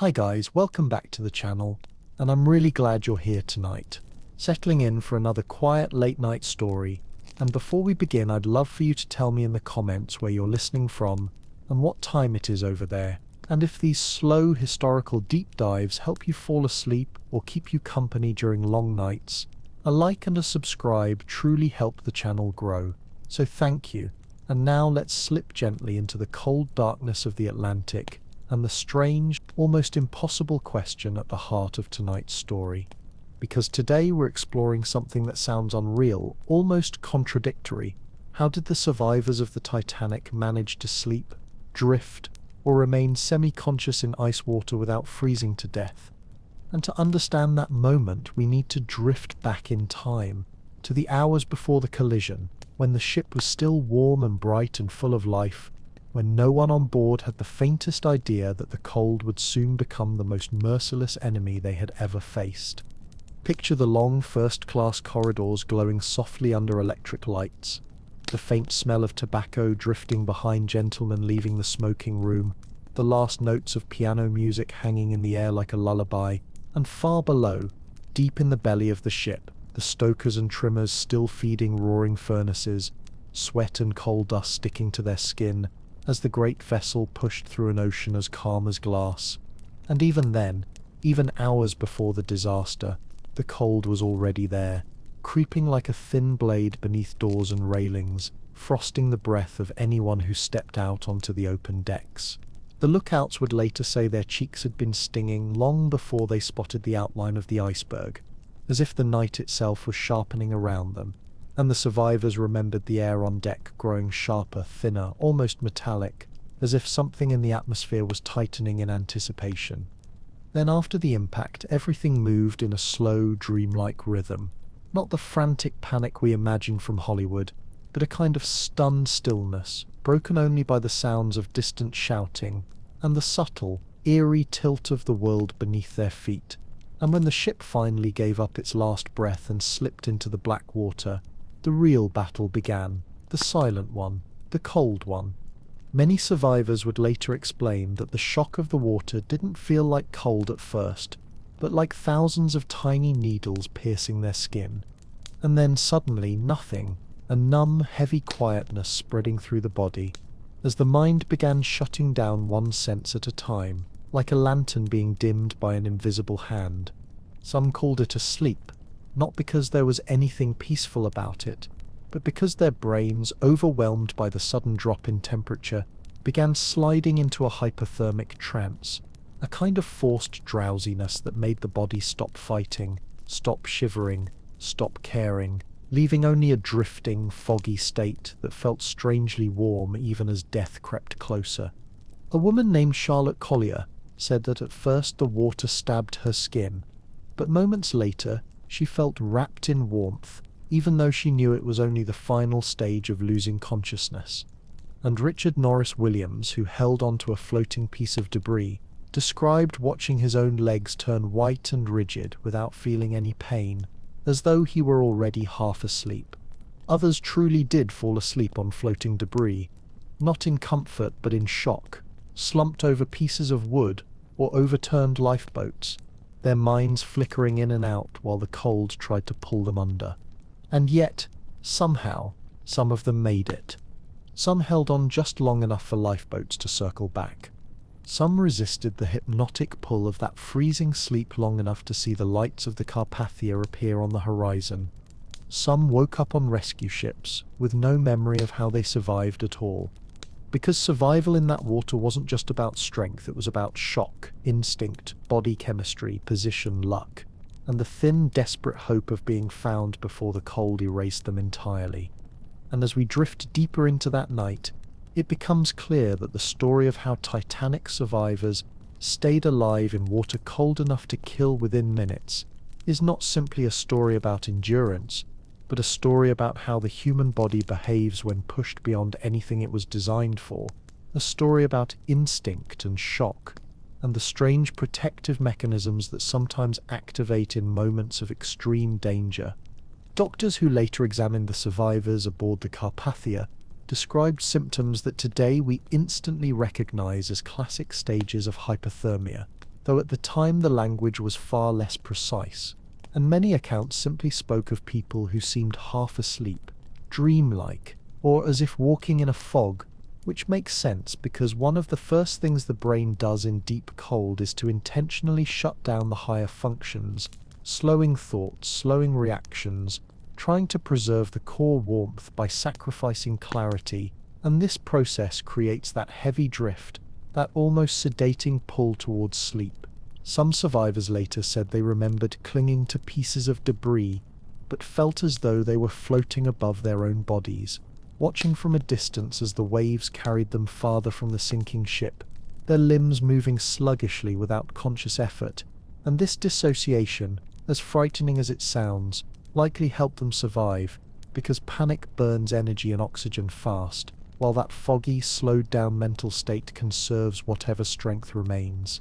Hi guys, welcome back to the channel, and I'm really glad you're here tonight, settling in for another quiet late night story. And before we begin, I'd love for you to tell me in the comments where you're listening from and what time it is over there, and if these slow historical deep dives help you fall asleep or keep you company during long nights. A like and a subscribe truly help the channel grow, so thank you. And now let's slip gently into the cold darkness of the Atlantic and the strange, almost impossible question at the heart of tonight's story. Because today we're exploring something that sounds unreal, almost contradictory. How did the survivors of the Titanic manage to sleep, drift, or remain semi-conscious in ice water without freezing to death? And to understand that moment, we need to drift back in time, to the hours before the collision, when the ship was still warm and bright and full of life, when no one on board had the faintest idea that the cold would soon become the most merciless enemy they had ever faced. Picture the long first-class corridors glowing softly under electric lights, the faint smell of tobacco drifting behind gentlemen leaving the smoking room, the last notes of piano music hanging in the air like a lullaby, and far below, deep in the belly of the ship, the stokers and trimmers still feeding roaring furnaces, sweat and coal dust sticking to their skin, as the great vessel pushed through an ocean as calm as glass. And even then, even hours before the disaster, the cold was already there, creeping like a thin blade beneath doors and railings, frosting the breath of anyone who stepped out onto the open decks. The lookouts would later say their cheeks had been stinging long before they spotted the outline of the iceberg, as if the night itself was sharpening around them, and the survivors remembered the air on deck growing sharper, thinner, almost metallic, as if something in the atmosphere was tightening in anticipation. Then after the impact, everything moved in a slow, dreamlike rhythm. Not the frantic panic we imagine from Hollywood, but a kind of stunned stillness, broken only by the sounds of distant shouting and the subtle, eerie tilt of the world beneath their feet. And when the ship finally gave up its last breath and slipped into the black water, the real battle began, the silent one, the cold one. Many survivors would later explain that the shock of the water didn't feel like cold at first, but like thousands of tiny needles piercing their skin. And then suddenly nothing, a numb, heavy quietness spreading through the body, as the mind began shutting down one sense at a time, like a lantern being dimmed by an invisible hand. Some called it a sleep, not because there was anything peaceful about it, but because their brains, overwhelmed by the sudden drop in temperature, began sliding into a hypothermic trance, a kind of forced drowsiness that made the body stop fighting, stop shivering, stop caring, leaving only a drifting, foggy state that felt strangely warm even as death crept closer. A woman named Charlotte Collier said that at first the water stabbed her skin, but moments later she felt wrapped in warmth, even though she knew it was only the final stage of losing consciousness. And Richard Norris Williams, who held onto a floating piece of debris, described watching his own legs turn white and rigid without feeling any pain, as though he were already half asleep. Others truly did fall asleep on floating debris, not in comfort but in shock, slumped over pieces of wood or overturned lifeboats, their minds flickering in and out while the cold tried to pull them under. And yet, somehow, some of them made it. Some held on just long enough for lifeboats to circle back. Some resisted the hypnotic pull of that freezing sleep long enough to see the lights of the Carpathia appear on the horizon. Some woke up on rescue ships, with no memory of how they survived at all. Because survival in that water wasn't just about strength, it was about shock, instinct, body chemistry, position, luck, and the thin, desperate hope of being found before the cold erased them entirely. And as we drift deeper into that night, it becomes clear that the story of how Titanic survivors stayed alive in water cold enough to kill within minutes is not simply a story about endurance, but a story about how the human body behaves when pushed beyond anything it was designed for, a story about instinct and shock, and the strange protective mechanisms that sometimes activate in moments of extreme danger. Doctors who later examined the survivors aboard the Carpathia described symptoms that today we instantly recognize as classic stages of hypothermia, though at the time the language was far less precise, and many accounts simply spoke of people who seemed half asleep, dreamlike, or as if walking in a fog, which makes sense because one of the first things the brain does in deep cold is to intentionally shut down the higher functions, slowing thoughts, slowing reactions, trying to preserve the core warmth by sacrificing clarity, and this process creates that heavy drift, that almost sedating pull towards sleep. Some survivors later said they remembered clinging to pieces of debris, but felt as though they were floating above their own bodies, watching from a distance as the waves carried them farther from the sinking ship, their limbs moving sluggishly without conscious effort, and this dissociation, as frightening as it sounds, likely helped them survive, because panic burns energy and oxygen fast, while that foggy, slowed-down mental state conserves whatever strength remains.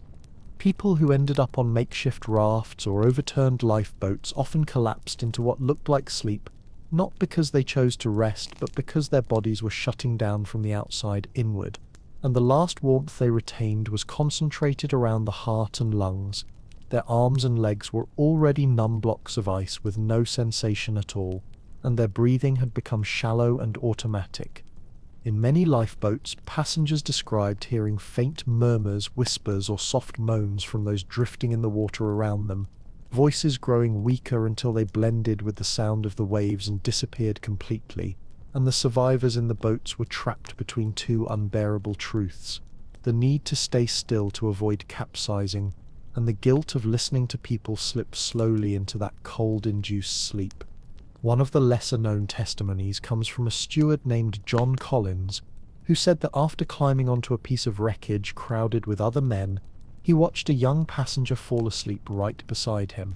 People who ended up on makeshift rafts or overturned lifeboats often collapsed into what looked like sleep, not because they chose to rest, but because their bodies were shutting down from the outside inward, and the last warmth they retained was concentrated around the heart and lungs. Their arms and legs were already numb blocks of ice with no sensation at all, and their breathing had become shallow and automatic. In many lifeboats, passengers described hearing faint murmurs, whispers, or soft moans from those drifting in the water around them, voices growing weaker until they blended with the sound of the waves and disappeared completely, and the survivors in the boats were trapped between two unbearable truths: the need to stay still to avoid capsizing, and the guilt of listening to people slip slowly into that cold-induced sleep. One of the lesser-known testimonies comes from a steward named John Collins, who said that after climbing onto a piece of wreckage crowded with other men, he watched a young passenger fall asleep right beside him,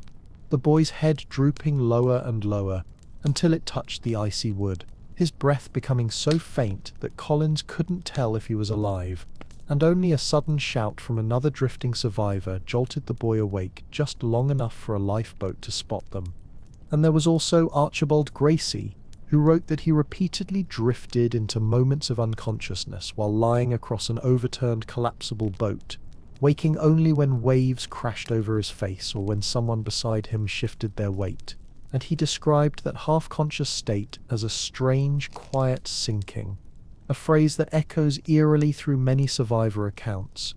the boy's head drooping lower and lower until it touched the icy wood, his breath becoming so faint that Collins couldn't tell if he was alive, and only a sudden shout from another drifting survivor jolted the boy awake just long enough for a lifeboat to spot them. And there was also Archibald Gracie, who wrote that he repeatedly drifted into moments of unconsciousness while lying across an overturned collapsible boat, waking only when waves crashed over his face or when someone beside him shifted their weight, and he described that half-conscious state as a strange, quiet sinking, a phrase that echoes eerily through many survivor accounts.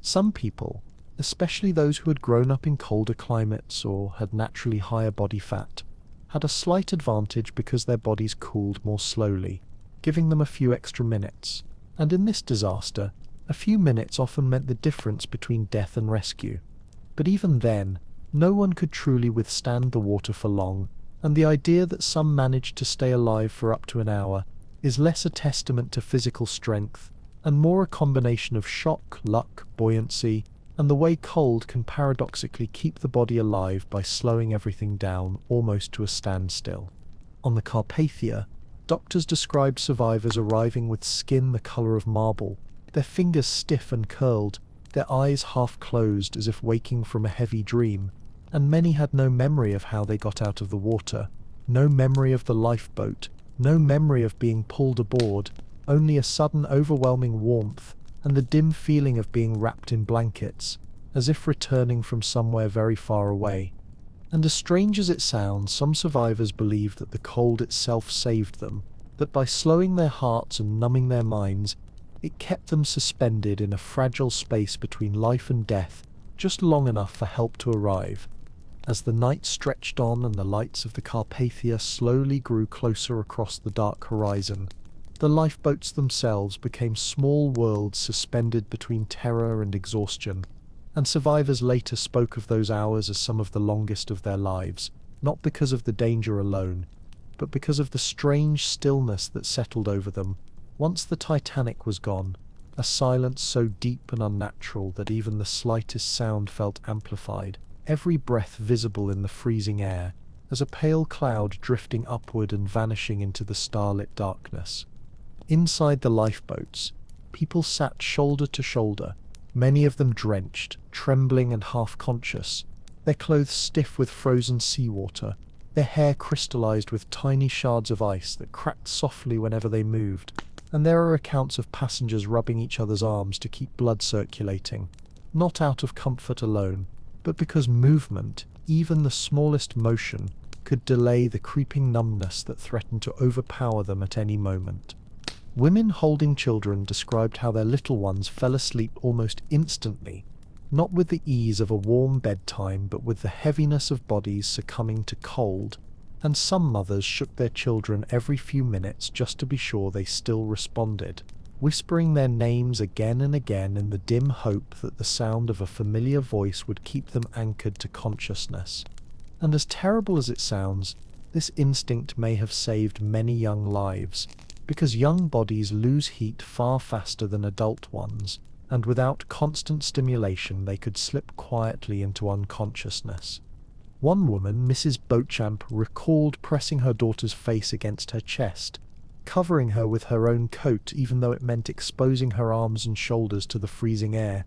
Some people, especially those who had grown up in colder climates or had naturally higher body fat, had a slight advantage because their bodies cooled more slowly, giving them a few extra minutes, and in this disaster, a few minutes often meant the difference between death and rescue. But even then, no one could truly withstand the water for long, and the idea that some managed to stay alive for up to an hour is less a testament to physical strength and more a combination of shock, luck, buoyancy, and the way cold can paradoxically keep the body alive by slowing everything down almost to a standstill. On the Carpathia, doctors described survivors arriving with skin the color of marble, their fingers stiff and curled, their eyes half closed as if waking from a heavy dream, and many had no memory of how they got out of the water, no memory of the lifeboat, no memory of being pulled aboard, only a sudden overwhelming warmth and the dim feeling of being wrapped in blankets, as if returning from somewhere very far away. And as strange as it sounds, some survivors believe that the cold itself saved them, that by slowing their hearts and numbing their minds, it kept them suspended in a fragile space between life and death, just long enough for help to arrive. As the night stretched on and the lights of the Carpathia slowly grew closer across the dark horizon, the lifeboats themselves became small worlds suspended between terror and exhaustion, and survivors later spoke of those hours as some of the longest of their lives, not because of the danger alone, but because of the strange stillness that settled over them once the Titanic was gone, a silence so deep and unnatural that even the slightest sound felt amplified, every breath visible in the freezing air, as a pale cloud drifting upward and vanishing into the starlit darkness. Inside the lifeboats, people sat shoulder to shoulder, many of them drenched, trembling and half-conscious, their clothes stiff with frozen seawater, their hair crystallized with tiny shards of ice that cracked softly whenever they moved, and there are accounts of passengers rubbing each other's arms to keep blood circulating. not out of comfort alone, but because movement, even the smallest motion, could delay the creeping numbness that threatened to overpower them at any moment. Women holding children described how their little ones fell asleep almost instantly, not with the ease of a warm bedtime, but with the heaviness of bodies succumbing to cold, and some mothers shook their children every few minutes just to be sure they still responded, whispering their names again and again in the dim hope that the sound of a familiar voice would keep them anchored to consciousness. And as terrible as it sounds, this instinct may have saved many young lives, because young bodies lose heat far faster than adult ones, and without constant stimulation they could slip quietly into unconsciousness. One woman, Mrs. Beauchamp, recalled pressing her daughter's face against her chest, covering her with her own coat even though it meant exposing her arms and shoulders to the freezing air,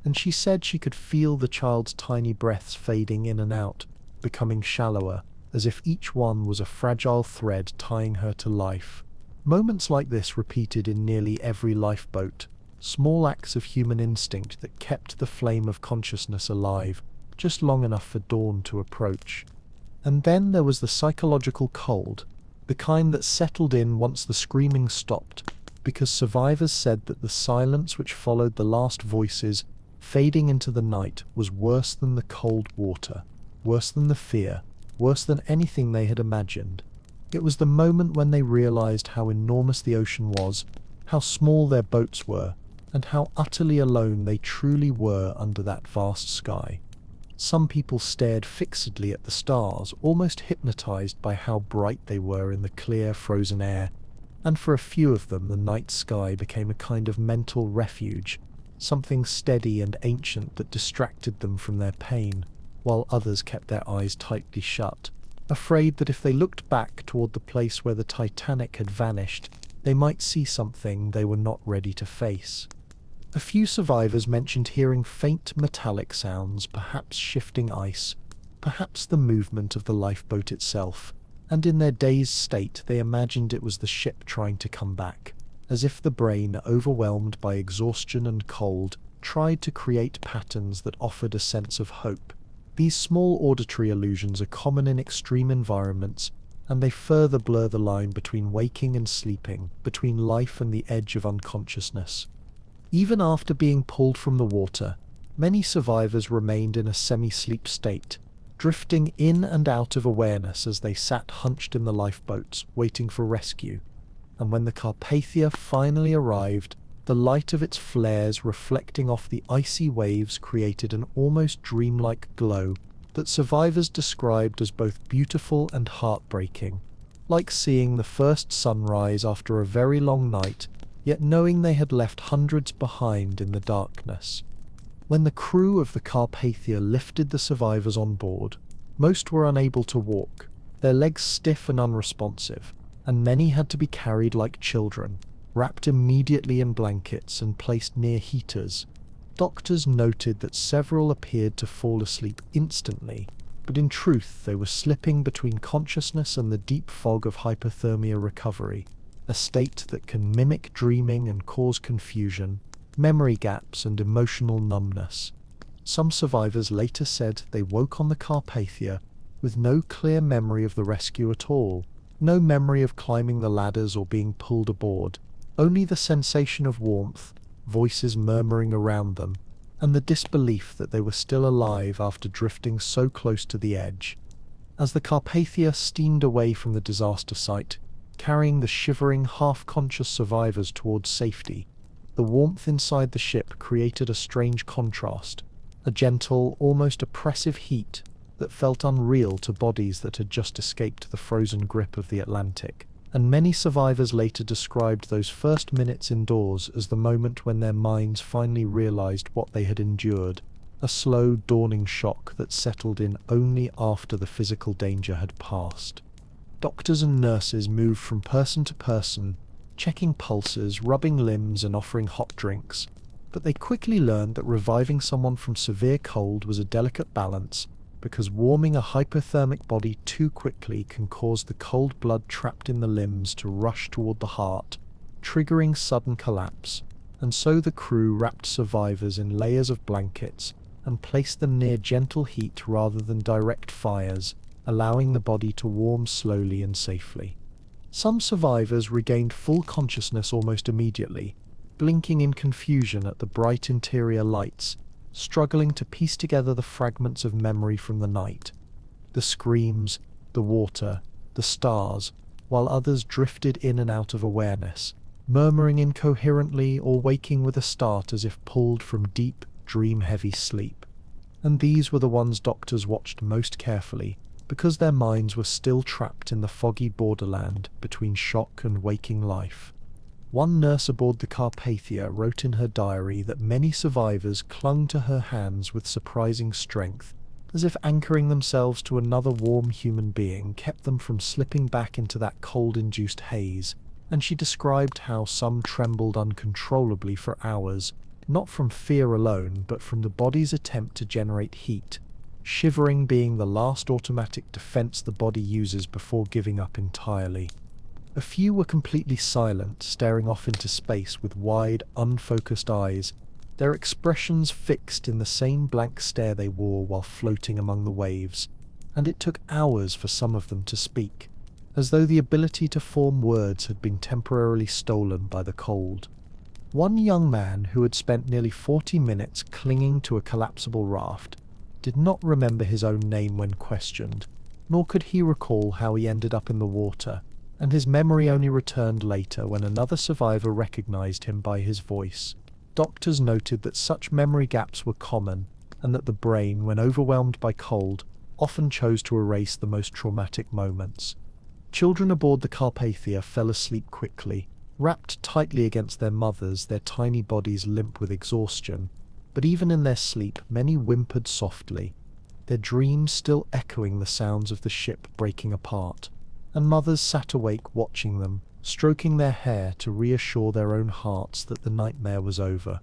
and she said she could feel the child's tiny breaths fading in and out, becoming shallower, as if each one was a fragile thread tying her to life. Moments like this repeated in nearly every lifeboat, small acts of human instinct that kept the flame of consciousness alive, just long enough for dawn to approach. And then there was the psychological cold, the kind that settled in once the screaming stopped, because survivors said that the silence which followed the last voices fading into the night was worse than the cold water, worse than the fear, worse than anything they had imagined. It was the moment when they realized how enormous the ocean was, how small their boats were, and how utterly alone they truly were under that vast sky. Some people stared fixedly at the stars, almost hypnotized by how bright they were in the clear, frozen air, and for a few of them the night sky became a kind of mental refuge, something steady and ancient that distracted them from their pain, while others kept their eyes tightly shut, afraid that if they looked back toward the place where the Titanic had vanished, they might see something they were not ready to face. A few survivors mentioned hearing faint metallic sounds, perhaps shifting ice, perhaps the movement of the lifeboat itself, and in their dazed state they imagined it was the ship trying to come back, as if the brain, overwhelmed by exhaustion and cold, tried to create patterns that offered a sense of hope. These small auditory illusions are common in extreme environments, and they further blur the line between waking and sleeping, between life and the edge of unconsciousness. Even after being pulled from the water, many survivors remained in a semi-sleep state, drifting in and out of awareness as they sat hunched in the lifeboats, waiting for rescue. And when the Carpathia finally arrived, the light of its flares reflecting off the icy waves created an almost dreamlike glow that survivors described as both beautiful and heartbreaking, like seeing the first sunrise after a very long night, yet knowing they had left hundreds behind in the darkness. When the crew of the Carpathia lifted the survivors on board, most were unable to walk, their legs stiff and unresponsive, and many had to be carried like children, wrapped immediately in blankets and placed near heaters. Doctors noted that several appeared to fall asleep instantly, but in truth they were slipping between consciousness and the deep fog of hypothermia recovery, a state that can mimic dreaming and cause confusion, memory gaps and emotional numbness. Some survivors later said they woke on the Carpathia with no clear memory of the rescue at all, no memory of climbing the ladders or being pulled aboard, only the sensation of warmth, voices murmuring around them, and the disbelief that they were still alive after drifting so close to the edge. As the Carpathia steamed away from the disaster site, carrying the shivering, half-conscious survivors towards safety, the warmth inside the ship created a strange contrast, a gentle, almost oppressive heat that felt unreal to bodies that had just escaped the frozen grip of the Atlantic. And many survivors later described those first minutes indoors as the moment when their minds finally realized what they had endured, a slow, dawning shock that settled in only after the physical danger had passed. Doctors and nurses moved from person to person, checking pulses, rubbing limbs, and offering hot drinks, but they quickly learned that reviving someone from severe cold was a delicate balance, because warming a hypothermic body too quickly can cause the cold blood trapped in the limbs to rush toward the heart, triggering sudden collapse. and so the crew wrapped survivors in layers of blankets and placed them near gentle heat rather than direct fires, allowing the body to warm slowly and safely. Some survivors regained full consciousness almost immediately, blinking in confusion at the bright interior lights, struggling to piece together the fragments of memory from the night. The screams, the water, the stars, while others drifted in and out of awareness, murmuring incoherently or waking with a start as if pulled from deep, dream-heavy sleep. And these were the ones doctors watched most carefully, because their minds were still trapped in the foggy borderland between shock and waking life. One nurse aboard the Carpathia wrote in her diary that many survivors clung to her hands with surprising strength, as if anchoring themselves to another warm human being kept them from slipping back into that cold-induced haze, and she described how some trembled uncontrollably for hours, not from fear alone, but from the body's attempt to generate heat, shivering being the last automatic defense the body uses before giving up entirely. A few were completely silent, staring off into space with wide, unfocused eyes, their expressions fixed in the same blank stare they wore while floating among the waves, and it took hours for some of them to speak, as though the ability to form words had been temporarily stolen by the cold. One young man who had spent nearly 40 minutes clinging to a collapsible raft did not remember his own name when questioned, nor could he recall how he ended up in the water, and his memory only returned later when another survivor recognized him by his voice. Doctors noted that such memory gaps were common, and that the brain, when overwhelmed by cold, often chose to erase the most traumatic moments. Children aboard the Carpathia fell asleep quickly, wrapped tightly against their mothers, their tiny bodies limp with exhaustion, but even in their sleep many whimpered softly, their dreams still echoing the sounds of the ship breaking apart, and mothers sat awake watching them, stroking their hair to reassure their own hearts that the nightmare was over.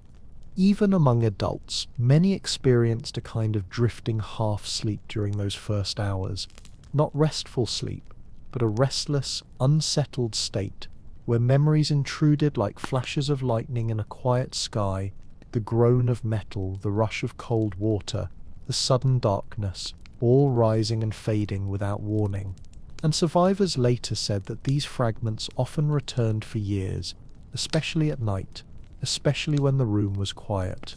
Even among adults, many experienced a kind of drifting half-sleep during those first hours, not restful sleep, but a restless, unsettled state, where memories intruded like flashes of lightning in a quiet sky, the groan of metal, the rush of cold water, the sudden darkness, all rising and fading without warning. And survivors later said that these fragments often returned for years, especially at night, especially when the room was quiet.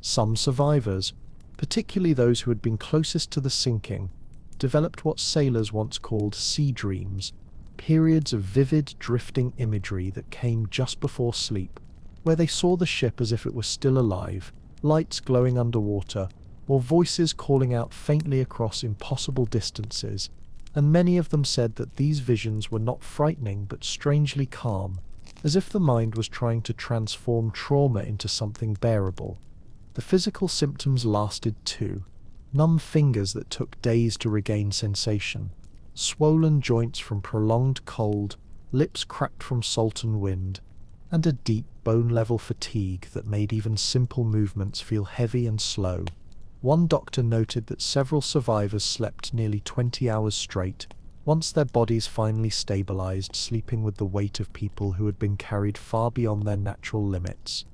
Some survivors, particularly those who had been closest to the sinking, developed what sailors once called sea dreams, periods of vivid, drifting imagery that came just before sleep, where they saw the ship as if it was still alive, lights glowing underwater, or voices calling out faintly across impossible distances, and many of them said that these visions were not frightening but strangely calm, as if the mind was trying to transform trauma into something bearable. The physical symptoms lasted too. Numb fingers that took days to regain sensation, swollen joints from prolonged cold, lips cracked from salt and wind, and a deep bone-level fatigue that made even simple movements feel heavy and slow. One doctor noted that several survivors slept nearly 20 hours straight, once their bodies finally stabilized, sleeping with the weight of people who had been carried far beyond their natural limits.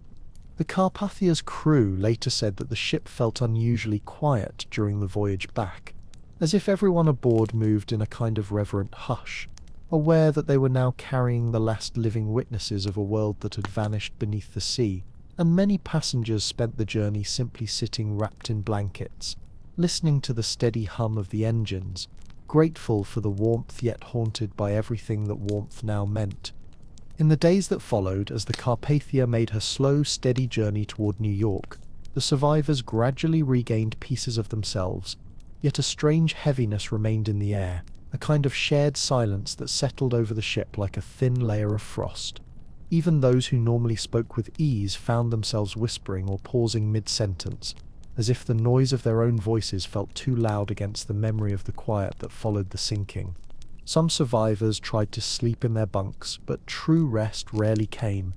The Carpathia's crew later said that the ship felt unusually quiet during the voyage back, as if everyone aboard moved in a kind of reverent hush, aware that they were now carrying the last living witnesses of a world that had vanished beneath the sea, and many passengers spent the journey simply sitting wrapped in blankets, listening to the steady hum of the engines, grateful for the warmth yet haunted by everything that warmth now meant. In the days that followed, as the Carpathia made her slow, steady journey toward New York, the survivors gradually regained pieces of themselves, yet a strange heaviness remained in the air, a kind of shared silence that settled over the ship like a thin layer of frost. Even those who normally spoke with ease found themselves whispering or pausing mid-sentence, as if the noise of their own voices felt too loud against the memory of the quiet that followed the sinking. Some survivors tried to sleep in their bunks, but true rest rarely came.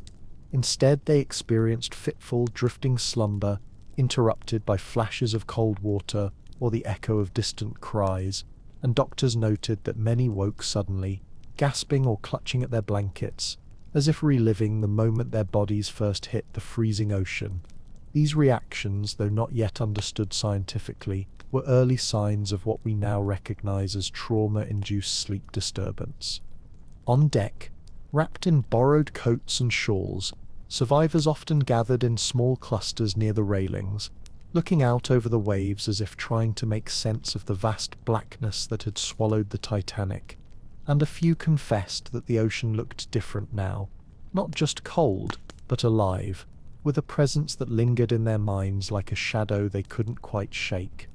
Instead, they experienced fitful, drifting slumber, interrupted by flashes of cold water or the echo of distant cries, and doctors noted that many woke suddenly, gasping or clutching at their blankets, as if reliving the moment their bodies first hit the freezing ocean. These reactions, though not yet understood scientifically, were early signs of what we now recognize as trauma-induced sleep disturbance. On deck, wrapped in borrowed coats and shawls, survivors often gathered in small clusters near the railings, looking out over the waves as if trying to make sense of the vast blackness that had swallowed the Titanic. And a few confessed that the ocean looked different now, not just cold, but alive, with a presence that lingered in their minds like a shadow they couldn't quite shake.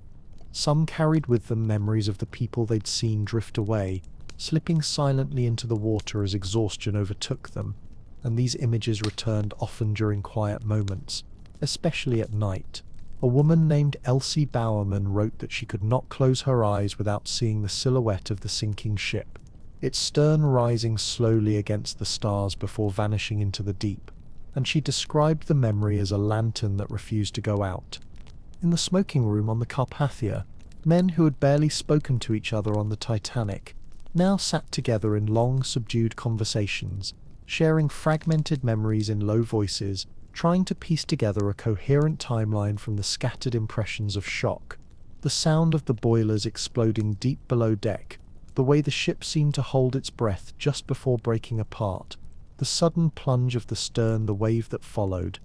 Some carried with them memories of the people they'd seen drift away, slipping silently into the water as exhaustion overtook them, and these images returned often during quiet moments, especially at night. A woman named Elsie Bowerman wrote that she could not close her eyes without seeing the silhouette of the sinking ship, its stern rising slowly against the stars before vanishing into the deep, and she described the memory as a lantern that refused to go out. In the smoking room on the Carpathia, men who had barely spoken to each other on the Titanic now sat together in long, subdued conversations, sharing fragmented memories in low voices, trying to piece together a coherent timeline from the scattered impressions of shock. The sound of the boilers exploding deep below deck, the way the ship seemed to hold its breath just before breaking apart, the sudden plunge of the stern, the wave that followed.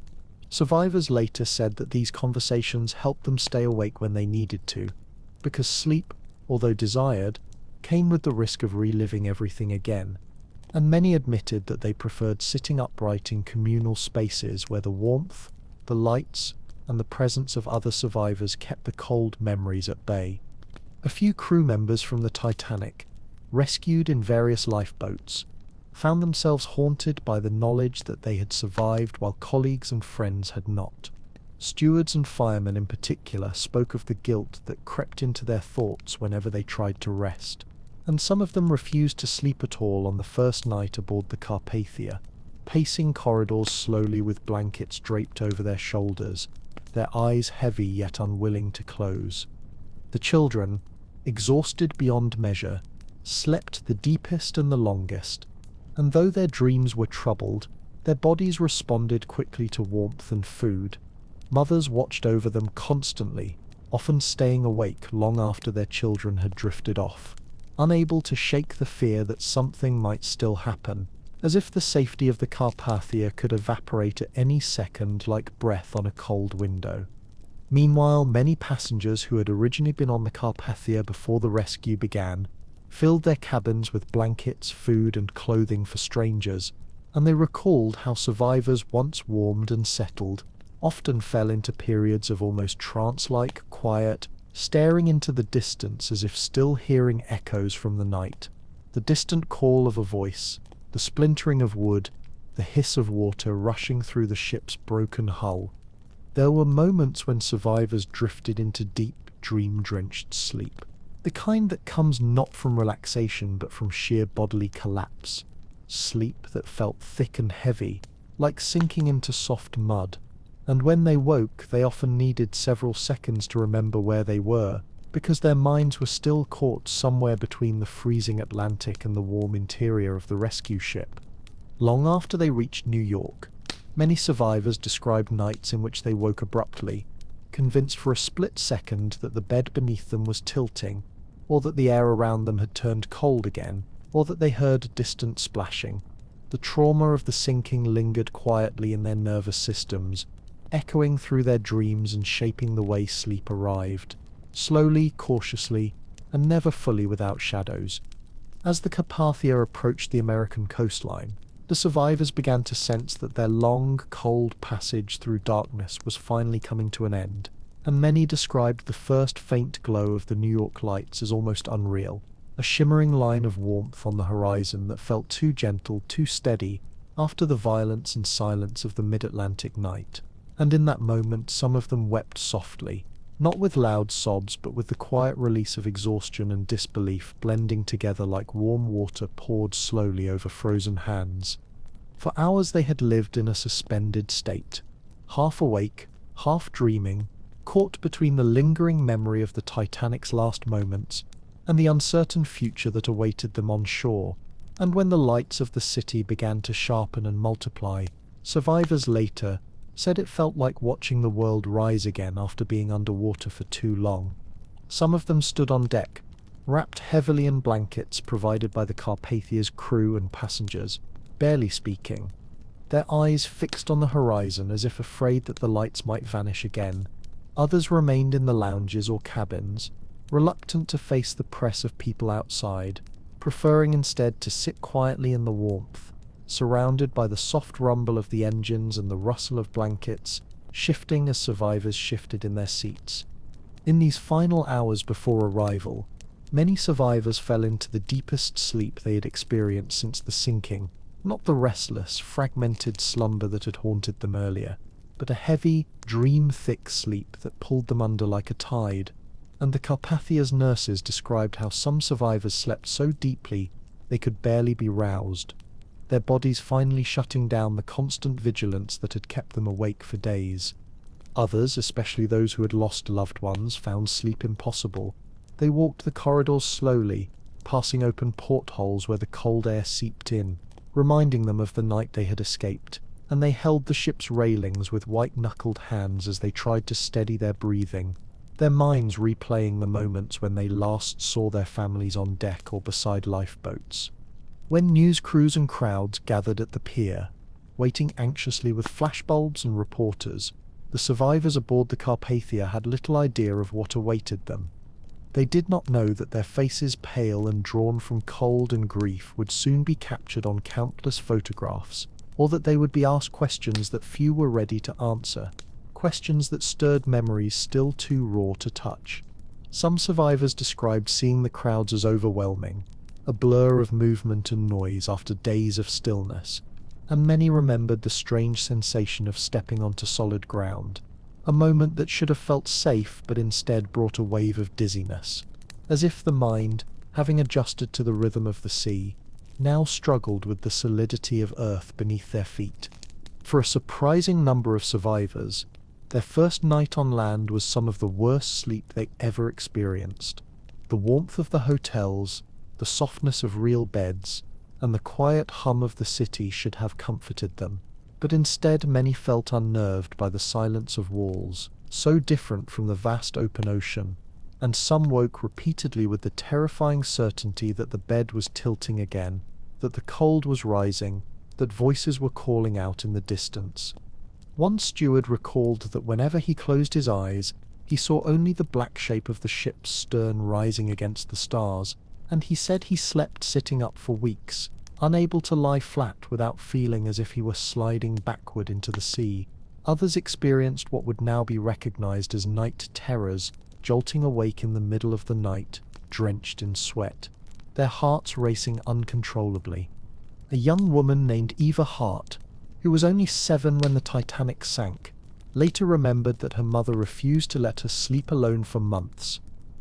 Survivors later said that these conversations helped them stay awake when they needed to, because sleep, although desired, came with the risk of reliving everything again, and many admitted that they preferred sitting upright in communal spaces where the warmth, the lights, and the presence of other survivors kept the cold memories at bay. A few crew members from the Titanic, rescued in various lifeboats, found themselves haunted by the knowledge that they had survived while colleagues and friends had not. Stewards and firemen in particular spoke of the guilt that crept into their thoughts whenever they tried to rest, and some of them refused to sleep at all on the first night aboard the Carpathia, pacing corridors slowly with blankets draped over their shoulders, their eyes heavy yet unwilling to close. The children, exhausted beyond measure, slept the deepest and the longest, and though their dreams were troubled, their bodies responded quickly to warmth and food. Mothers watched over them constantly, often staying awake long after their children had drifted off, unable to shake the fear that something might still happen, as if the safety of the Carpathia could evaporate at any second like breath on a cold window. Meanwhile, many passengers who had originally been on the Carpathia before the rescue began filled their cabins with blankets, food, and clothing for strangers, and they recalled how survivors once warmed and settled often fell into periods of almost trance-like quiet, staring into the distance as if still hearing echoes from the night, the distant call of a voice, the splintering of wood, the hiss of water rushing through the ship's broken hull. There were moments when survivors drifted into deep, dream-drenched sleep, the kind that comes not from relaxation but from sheer bodily collapse, sleep that felt thick and heavy, like sinking into soft mud. And when they woke, they often needed several seconds to remember where they were, because their minds were still caught somewhere between the freezing Atlantic and the warm interior of the rescue ship. Long after they reached New York, many survivors described nights in which they woke abruptly, convinced for a split second that the bed beneath them was tilting, or that the air around them had turned cold again, or that they heard distant splashing. The trauma of the sinking lingered quietly in their nervous systems, echoing through their dreams and shaping the way sleep arrived, slowly, cautiously, and never fully without shadows. As the Carpathia approached the American coastline, the survivors began to sense that their long, cold passage through darkness was finally coming to an end, and many described the first faint glow of the New York lights as almost unreal, a shimmering line of warmth on the horizon that felt too gentle, too steady, after the violence and silence of the mid-Atlantic night. And in that moment some of them wept softly, not with loud sobs but with the quiet release of exhaustion and disbelief blending together like warm water poured slowly over frozen hands. For hours they had lived in a suspended state, half awake, half dreaming, caught between the lingering memory of the Titanic's last moments and the uncertain future that awaited them on shore. And when the lights of the city began to sharpen and multiply, survivors later said it felt like watching the world rise again after being underwater for too long. Some of them stood on deck, wrapped heavily in blankets provided by the Carpathia's crew and passengers, barely speaking, their eyes fixed on the horizon as if afraid that the lights might vanish again. Others remained in the lounges or cabins, reluctant to face the press of people outside, preferring instead to sit quietly in the warmth, surrounded by the soft rumble of the engines and the rustle of blankets, shifting as survivors shifted in their seats. In these final hours before arrival, many survivors fell into the deepest sleep they had experienced since the sinking, not the restless, fragmented slumber that had haunted them earlier, but a heavy, dream-thick sleep that pulled them under like a tide. And the Carpathia's nurses described how some survivors slept so deeply they could barely be roused, their bodies finally shutting down the constant vigilance that had kept them awake for days. Others, especially those who had lost loved ones, found sleep impossible. They walked the corridors slowly, passing open portholes where the cold air seeped in, reminding them of the night they had escaped, and they held the ship's railings with white-knuckled hands as they tried to steady their breathing, their minds replaying the moments when they last saw their families on deck or beside lifeboats. When news crews and crowds gathered at the pier, waiting anxiously with flashbulbs and reporters, the survivors aboard the Carpathia had little idea of what awaited them. They did not know that their faces pale and drawn from cold and grief would soon be captured on countless photographs, or that they would be asked questions that few were ready to answer, questions that stirred memories still too raw to touch. Some survivors described seeing the crowds as overwhelming, a blur of movement and noise after days of stillness, and many remembered the strange sensation of stepping onto solid ground, a moment that should have felt safe but instead brought a wave of dizziness, as if the mind, having adjusted to the rhythm of the sea, now struggled with the solidity of earth beneath their feet. For a surprising number of survivors, their first night on land was some of the worst sleep they ever experienced. The warmth of the hotels, the softness of real beds, and the quiet hum of the city should have comforted them, but instead many felt unnerved by the silence of walls, so different from the vast open ocean, and some woke repeatedly with the terrifying certainty that the bed was tilting again, that the cold was rising, that voices were calling out in the distance. One steward recalled that whenever he closed his eyes, he saw only the black shape of the ship's stern rising against the stars, and he said he slept sitting up for weeks, unable to lie flat without feeling as if he were sliding backward into the sea. Others experienced what would now be recognized as night terrors, jolting awake in the middle of the night, drenched in sweat, their hearts racing uncontrollably. A young woman named Eva Hart, who was only 7 when the Titanic sank, later remembered that her mother refused to let her sleep alone for months,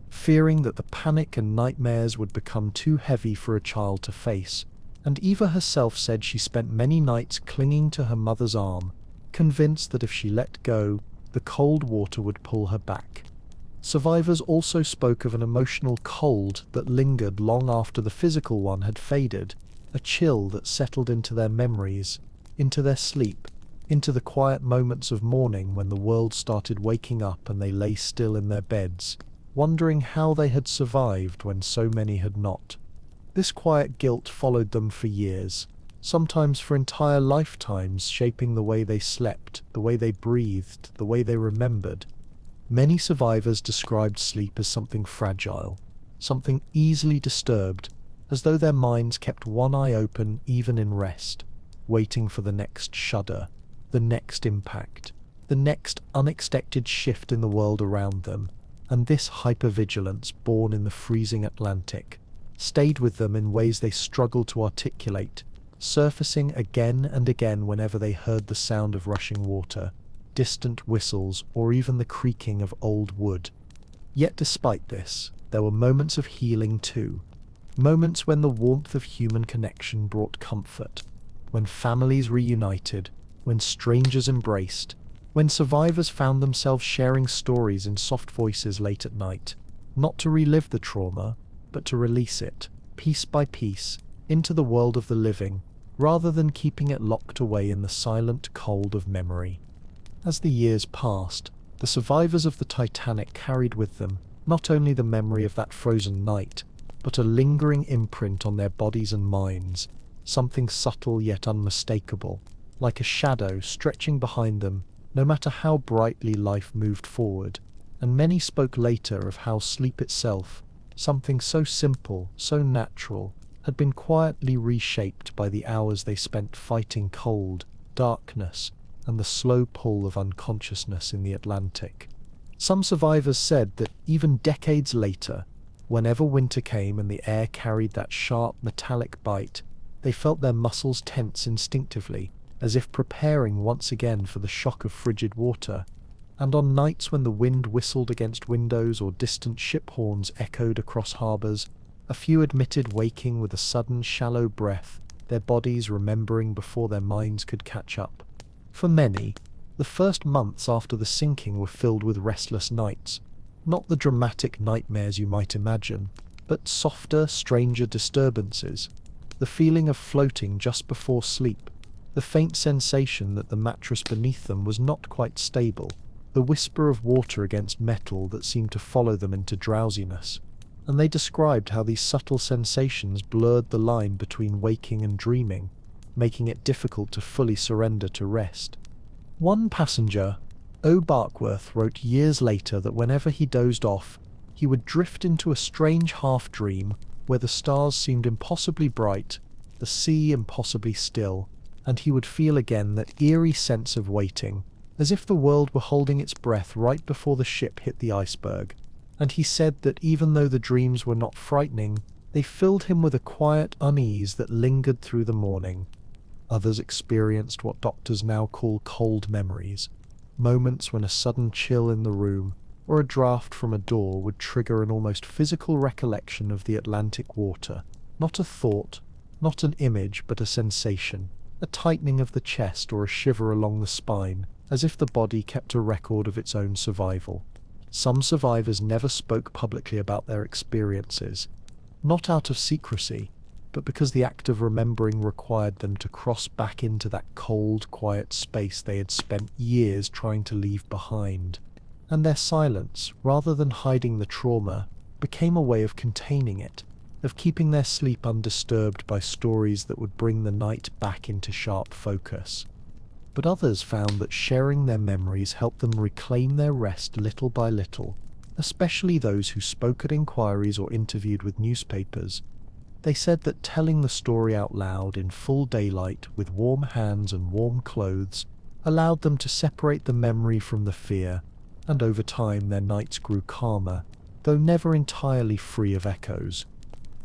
fearing that the panic and nightmares would become too heavy for a child to face, and Eva herself said she spent many nights clinging to her mother's arm, convinced that if she let go, the cold water would pull her back. Survivors also spoke of an emotional cold that lingered long after the physical one had faded, a chill that settled into their memories, into their sleep, into the quiet moments of morning when the world started waking up and they lay still in their beds, wondering how they had survived when so many had not. This quiet guilt followed them for years, sometimes for entire lifetimes, shaping the way they slept, the way they breathed, the way they remembered. Many survivors described sleep as something fragile, something easily disturbed, as though their minds kept one eye open even in rest, waiting for the next shudder, the next impact, the next unexpected shift in the world around them, and this hypervigilance, born in the freezing Atlantic, stayed with them in ways they struggled to articulate, surfacing again and again whenever they heard the sound of rushing water, distant whistles, or even the creaking of old wood. Yet despite this, there were moments of healing too, moments when the warmth of human connection brought comfort, when families reunited, when strangers embraced, when survivors found themselves sharing stories in soft voices late at night, not to relive the trauma, but to release it, piece by piece, into the world of the living, rather than keeping it locked away in the silent cold of memory. As the years passed, the survivors of the Titanic carried with them not only the memory of that frozen night, but a lingering imprint on their bodies and minds, something subtle yet unmistakable, like a shadow stretching behind them, no matter how brightly life moved forward. And many spoke later of how sleep itself, something so simple, so natural, had been quietly reshaped by the hours they spent fighting cold, darkness, and the slow pull of unconsciousness in the Atlantic. Some survivors said that even decades later, whenever winter came and the air carried that sharp metallic bite, they felt their muscles tense instinctively, as if preparing once again for the shock of frigid water. And on nights when the wind whistled against windows or distant ship horns echoed across harbours, a few admitted waking with a sudden shallow breath, their bodies remembering before their minds could catch up. For many, the first months after the sinking were filled with restless nights, not the dramatic nightmares you might imagine, but softer, stranger disturbances. The feeling of floating just before sleep, the faint sensation that the mattress beneath them was not quite stable, the whisper of water against metal that seemed to follow them into drowsiness. And they described how these subtle sensations blurred the line between waking and dreaming, making it difficult to fully surrender to rest. One passenger, O. Barkworth, wrote years later that whenever he dozed off, he would drift into a strange half-dream where the stars seemed impossibly bright, the sea impossibly still, and he would feel again that eerie sense of waiting, as if the world were holding its breath right before the ship hit the iceberg. And he said that even though the dreams were not frightening, they filled him with a quiet unease that lingered through the morning. Others experienced what doctors now call cold memories, moments when a sudden chill in the room or a draft from a door would trigger an almost physical recollection of the Atlantic water. Not a thought, not an image, but a sensation, a tightening of the chest or a shiver along the spine, as if the body kept a record of its own survival. Some survivors never spoke publicly about their experiences, not out of secrecy, but because the act of remembering required them to cross back into that cold, quiet space they had spent years trying to leave behind. And their silence, rather than hiding the trauma, became a way of containing it, of keeping their sleep undisturbed by stories that would bring the night back into sharp focus. But others found that sharing their memories helped them reclaim their rest little by little, especially those who spoke at inquiries or interviewed with newspapers. They said that telling the story out loud in full daylight with warm hands and warm clothes allowed them to separate the memory from the fear, and over time their nights grew calmer, though never entirely free of echoes.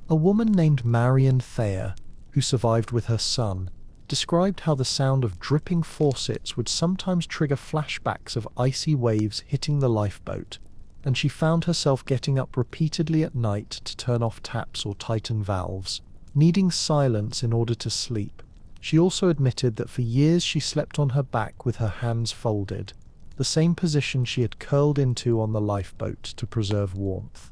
A woman named Marion Thayer, who survived with her son, described how the sound of dripping faucets would sometimes trigger flashbacks of icy waves hitting the lifeboat, and she found herself getting up repeatedly at night to turn off taps or tighten valves, needing silence in order to sleep. She also admitted that for years she slept on her back with her hands folded, the same position she had curled into on the lifeboat to preserve warmth.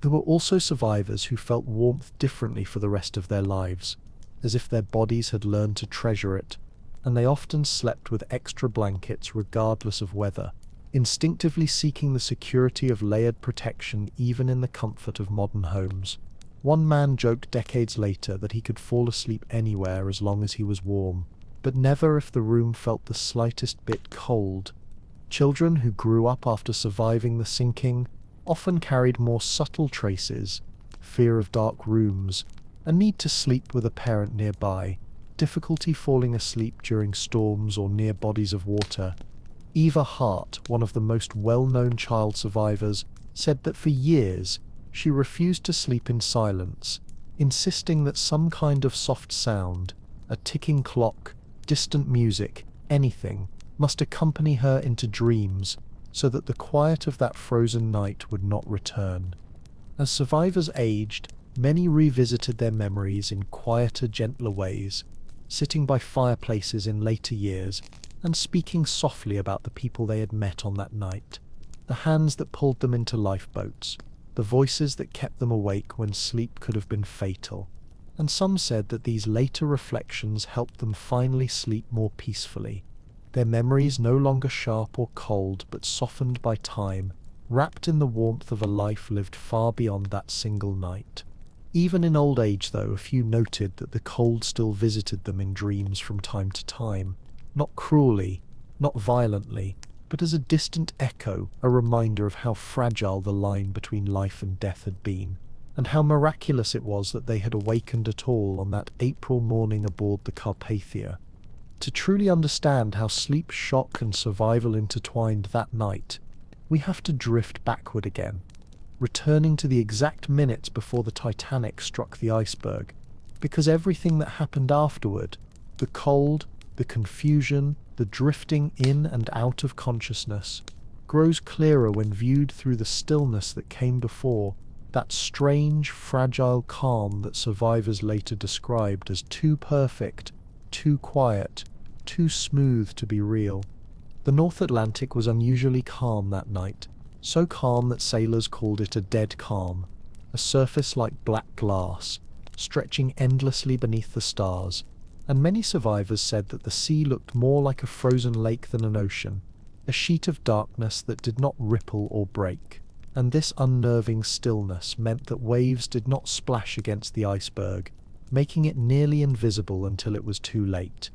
There were also survivors who felt warmth differently for the rest of their lives, as if their bodies had learned to treasure it, and they often slept with extra blankets regardless of weather, instinctively seeking the security of layered protection even in the comfort of modern homes. One man joked decades later that he could fall asleep anywhere as long as he was warm, but never if the room felt the slightest bit cold. Children who grew up after surviving the sinking often carried more subtle traces: fear of dark rooms, a need to sleep with a parent nearby, difficulty falling asleep during storms or near bodies of water. Eva Hart, one of the most well-known child survivors, said that for years she refused to sleep in silence, insisting that some kind of soft sound, a ticking clock, distant music, anything, must accompany her into dreams so that the quiet of that frozen night would not return. As survivors aged, many revisited their memories in quieter, gentler ways, sitting by fireplaces in later years and speaking softly about the people they had met on that night, the hands that pulled them into lifeboats, the voices that kept them awake when sleep could have been fatal. and some said that these later reflections helped them finally sleep more peacefully. Their memories no longer sharp or cold, but softened by time, wrapped in the warmth of a life lived far beyond that single night. Even in old age, though, a few noted that the cold still visited them in dreams from time to time, not cruelly, not violently, but as a distant echo, a reminder of how fragile the line between life and death had been, and how miraculous it was that they had awakened at all on that April morning aboard the Carpathia. To truly understand how sleep, shock, and survival intertwined that night, we have to drift backward again, returning to the exact minutes before the Titanic struck the iceberg, because everything that happened afterward, the cold, the confusion, the drifting in and out of consciousness, grows clearer when viewed through the stillness that came before, that strange, fragile calm that survivors later described as too perfect, too quiet, too smooth to be real. The North Atlantic was unusually calm that night, so calm that sailors called it a dead calm, a surface like black glass, stretching endlessly beneath the stars, and many survivors said that the sea looked more like a frozen lake than an ocean, a sheet of darkness that did not ripple or break. And this unnerving stillness meant that waves did not splash against the iceberg, making it nearly invisible until it was too late.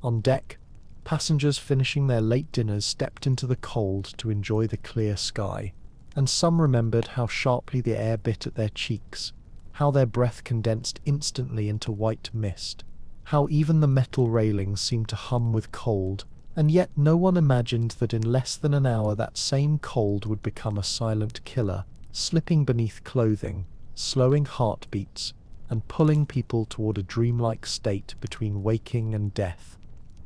On deck, passengers finishing their late dinners stepped into the cold to enjoy the clear sky, and some remembered how sharply the air bit at their cheeks, how their breath condensed instantly into white mist, how even the metal railings seemed to hum with cold, and yet no one imagined that in less than an hour that same cold would become a silent killer, slipping beneath clothing, slowing heartbeats, and pulling people toward a dreamlike state between waking and death.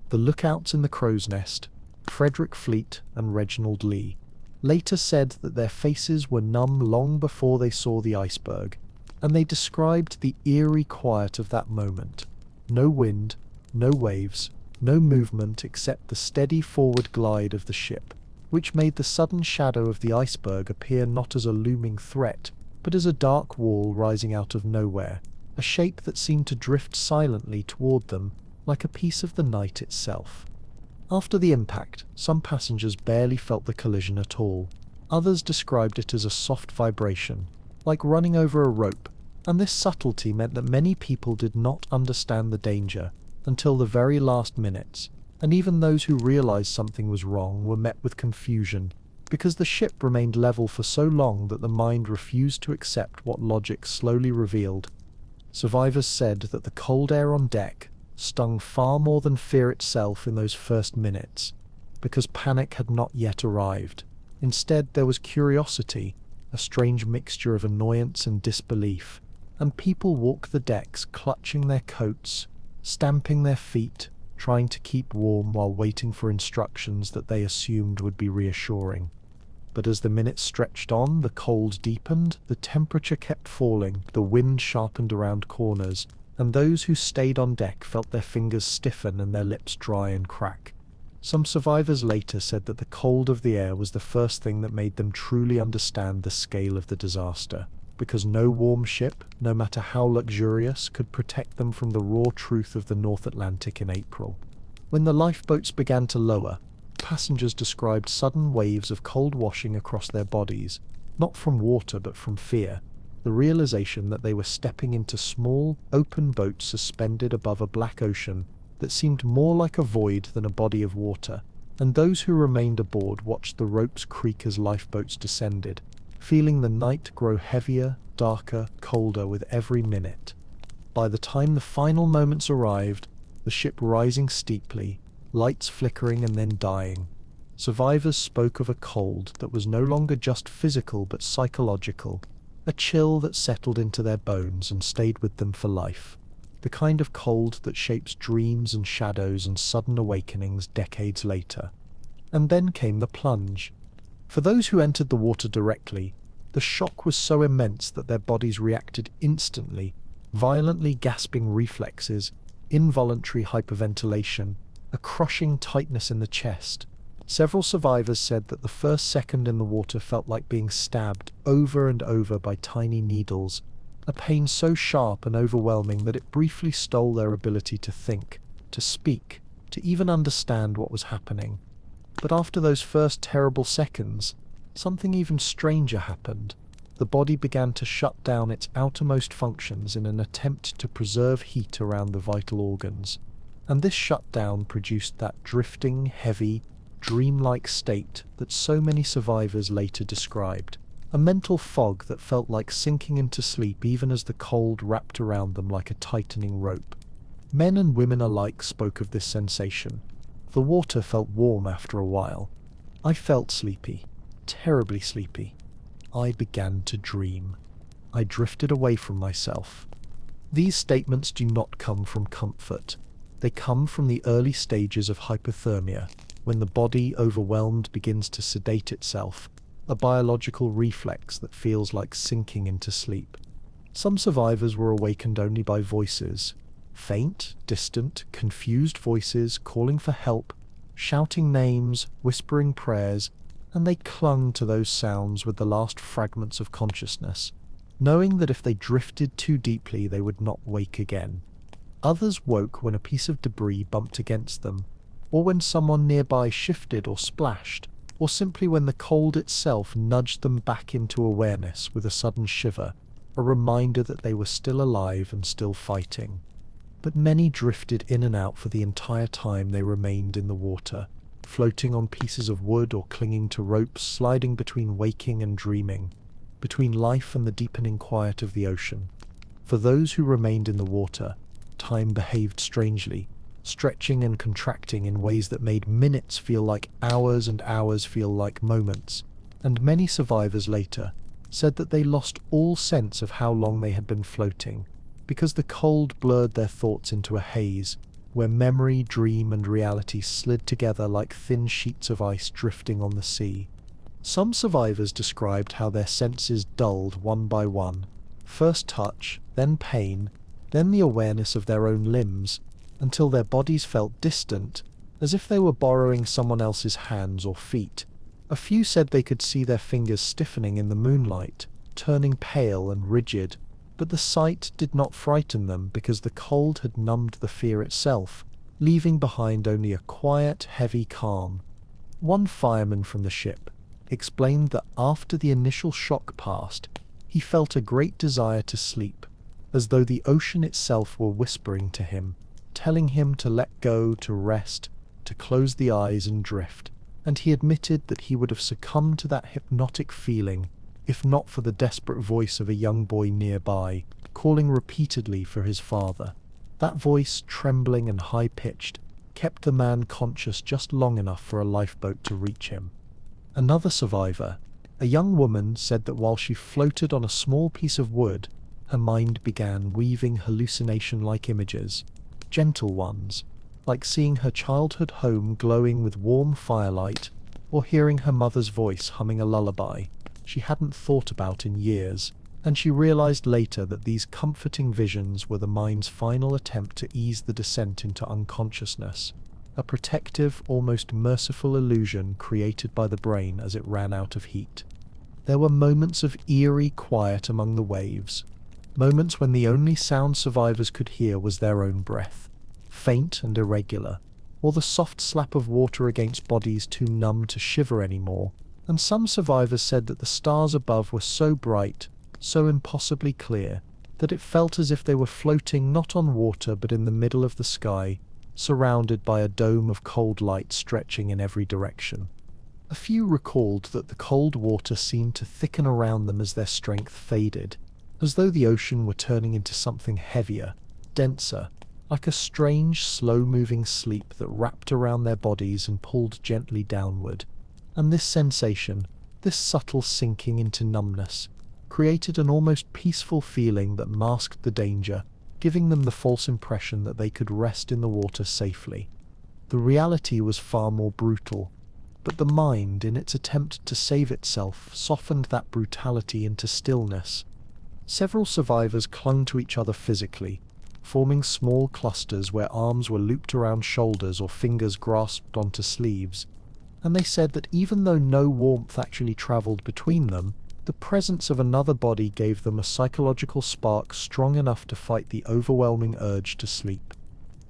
The lookouts in the crow's nest, Frederick Fleet and Reginald Lee, later said that their faces were numb long before they saw the iceberg, and they described the eerie quiet of that moment. No wind, no waves, no movement except the steady forward glide of the ship, which made the sudden shadow of the iceberg appear not as a looming threat, but as a dark wall rising out of nowhere, a shape that seemed to drift silently toward them, like a piece of the night itself. After the impact, some passengers barely felt the collision at all. Others described it as a soft vibration, like running over a rope, and this subtlety meant that many people did not understand the danger until the very last minutes, and even those who realized something was wrong were met with confusion, because the ship remained level for so long that the mind refused to accept what logic slowly revealed. Survivors said that the cold air on deck stung far more than fear itself in those first minutes, because panic had not yet arrived. Instead, there was curiosity, a strange mixture of annoyance and disbelief, and people walked the decks clutching their coats, stamping their feet, trying to keep warm while waiting for instructions that they assumed would be reassuring. But as the minutes stretched on, the cold deepened, the temperature kept falling, the wind sharpened around corners, and those who stayed on deck felt their fingers stiffen and their lips dry and crack. Some survivors later said that the cold of the air was the first thing that made them truly understand the scale of the disaster, because no warm ship, no matter how luxurious, could protect them from the raw truth of the North Atlantic in April. When the lifeboats began to lower, passengers described sudden waves of cold washing across their bodies, not from water but from fear, the realization that they were stepping into small, open boats suspended above a black ocean that seemed more like a void than a body of water, and those who remained aboard watched the ropes creak as lifeboats descended, feeling the night grow heavier, darker, colder with every minute. By the time the final moments arrived, the ship rising steeply, lights flickering and then dying, survivors spoke of a cold that was no longer just physical but psychological, a chill that settled into their bones and stayed with them for life, the kind of cold that shapes dreams and shadows and sudden awakenings decades later. And then came the plunge. For those who entered the water directly, the shock was so immense that their bodies reacted instantly, violently gasping reflexes, involuntary hyperventilation, a crushing tightness in the chest. Several survivors said that the first second in the water felt like being stabbed over and over by tiny needles, a pain so sharp and overwhelming that it briefly stole their ability to think, to speak, to even understand what was happening. But after those first terrible seconds, something even stranger happened. The body began to shut down its outermost functions in an attempt to preserve heat around the vital organs. And this shutdown produced that drifting, heavy, dreamlike state that so many survivors later described. A mental fog that felt like sinking into sleep even as the cold wrapped around them like a tightening rope. Men and women alike spoke of this sensation. The water felt warm after a while. I felt sleepy, terribly sleepy. I began to dream. I drifted away from myself. These statements do not come from comfort. They come from the early stages of hypothermia, when the body, overwhelmed, begins to sedate itself, a biological reflex that feels like sinking into sleep. Some survivors were awakened only by voices, faint, distant, confused voices calling for help, shouting names, whispering prayers, and they clung to those sounds with the last fragments of consciousness, knowing that if they drifted too deeply they would not wake again. Others woke when a piece of debris bumped against them, or when someone nearby shifted or splashed, or simply when the cold itself nudged them back into awareness with a sudden shiver, a reminder that they were still alive and still fighting. But many drifted in and out for the entire time they remained in the water, floating on pieces of wood or clinging to ropes, sliding between waking and dreaming, between life and the deepening quiet of the ocean. For those who remained in the water, time behaved strangely, stretching and contracting in ways that made minutes feel like hours and hours feel like moments, and many survivors later said that they lost all sense of how long they had been floating, because the cold blurred their thoughts into a haze, where memory, dream, and reality slid together like thin sheets of ice drifting on the sea. Some survivors described how their senses dulled one by one, first touch, then pain, then the awareness of their own limbs, until their bodies felt distant, as if they were borrowing someone else's hands or feet. A few said they could see their fingers stiffening in the moonlight, turning pale and rigid, but the sight did not frighten them because the cold had numbed the fear itself, leaving behind only a quiet, heavy calm. One fireman from the ship explained that after the initial shock passed, he felt a great desire to sleep, as though the ocean itself were whispering to him, telling him to let go, to rest, to close the eyes and drift, and he admitted that he would have succumbed to that hypnotic feeling if not for the desperate voice of a young boy nearby, calling repeatedly for his father. That voice, trembling and high-pitched, kept the man conscious just long enough for a lifeboat to reach him. Another survivor, a young woman, said that while she floated on a small piece of wood, her mind began weaving hallucination-like images, gentle ones, like seeing her childhood home glowing with warm firelight, or hearing her mother's voice humming a lullaby she hadn't thought about in years, and she realized later that these comforting visions were the mind's final attempt to ease the descent into unconsciousness, a protective, almost merciful illusion created by the brain as it ran out of heat. There were moments of eerie quiet among the waves, moments when the only sound survivors could hear was their own breath, faint and irregular, or the soft slap of water against bodies too numb to shiver anymore. And some survivors said that the stars above were so bright, so impossibly clear, that it felt as if they were floating not on water but in the middle of the sky, surrounded by a dome of cold light stretching in every direction. A few recalled that the cold water seemed to thicken around them as their strength faded, as though the ocean were turning into something heavier, denser, like a strange, slow-moving sleep that wrapped around their bodies and pulled gently downward. And this sensation, this subtle sinking into numbness, created an almost peaceful feeling that masked the danger, giving them the false impression that they could rest in the water safely. The reality was far more brutal, but the mind, in its attempt to save itself, softened that brutality into stillness. Several survivors clung to each other physically, forming small clusters where arms were looped around shoulders or fingers grasped onto sleeves, and they said that even though no warmth actually travelled between them, The presence of another body gave them a psychological spark strong enough to fight the overwhelming urge to sleep.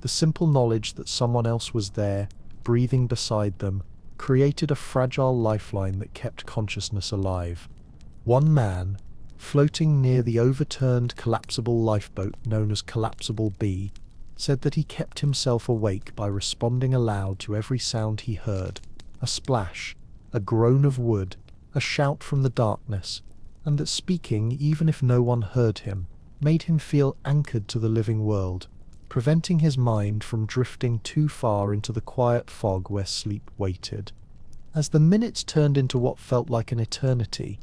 The simple knowledge that someone else was there, breathing beside them, created a fragile lifeline that kept consciousness alive. One man, floating near the overturned collapsible lifeboat known as Collapsible B, said that he kept himself awake by responding aloud to every sound he heard: a splash, a groan of wood, a shout from the darkness, and that speaking, even if no one heard him, made him feel anchored to the living world, preventing his mind from drifting too far into the quiet fog where sleep waited. As the minutes turned into what felt like an eternity,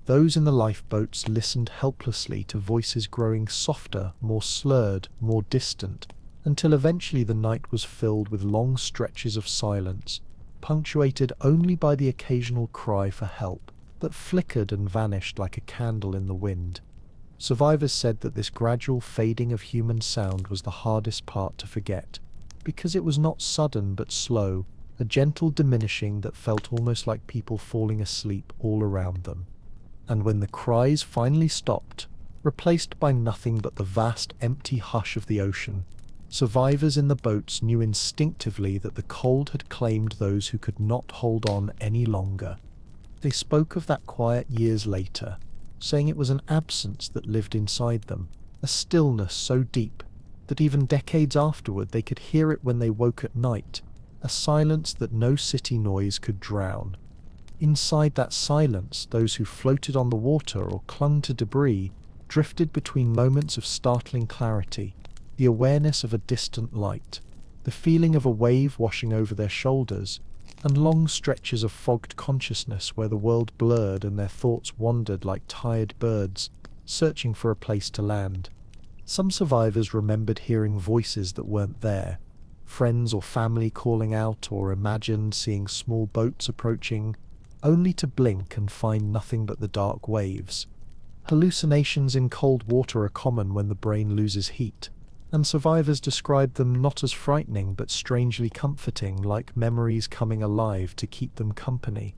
those in the lifeboats listened helplessly to voices growing softer, more slurred, more distant, until eventually the night was filled with long stretches of silence, punctuated only by the occasional cry for help that flickered and vanished like a candle in the wind. Survivors said that this gradual fading of human sound was the hardest part to forget, because it was not sudden but slow, a gentle diminishing that felt almost like people falling asleep all around them. And when the cries finally stopped, replaced by nothing but the vast empty hush of the ocean, survivors in the boats knew instinctively that the cold had claimed those who could not hold on any longer. They spoke of that quiet years later, saying it was an absence that lived inside them, a stillness so deep that even decades afterward they could hear it when they woke at night, a silence that no city noise could drown. Inside that silence, those who floated on the water or clung to debris drifted between moments of startling clarity, the awareness of a distant light, the feeling of a wave washing over their shoulders, and long stretches of fogged consciousness where the world blurred and their thoughts wandered like tired birds, searching for a place to land. Some survivors remembered hearing voices that weren't there, friends or family calling out, or imagined seeing small boats approaching, only to blink and find nothing but the dark waves. Hallucinations in cold water are common when the brain loses heat, and survivors described them not as frightening but strangely comforting, like memories coming alive to keep them company.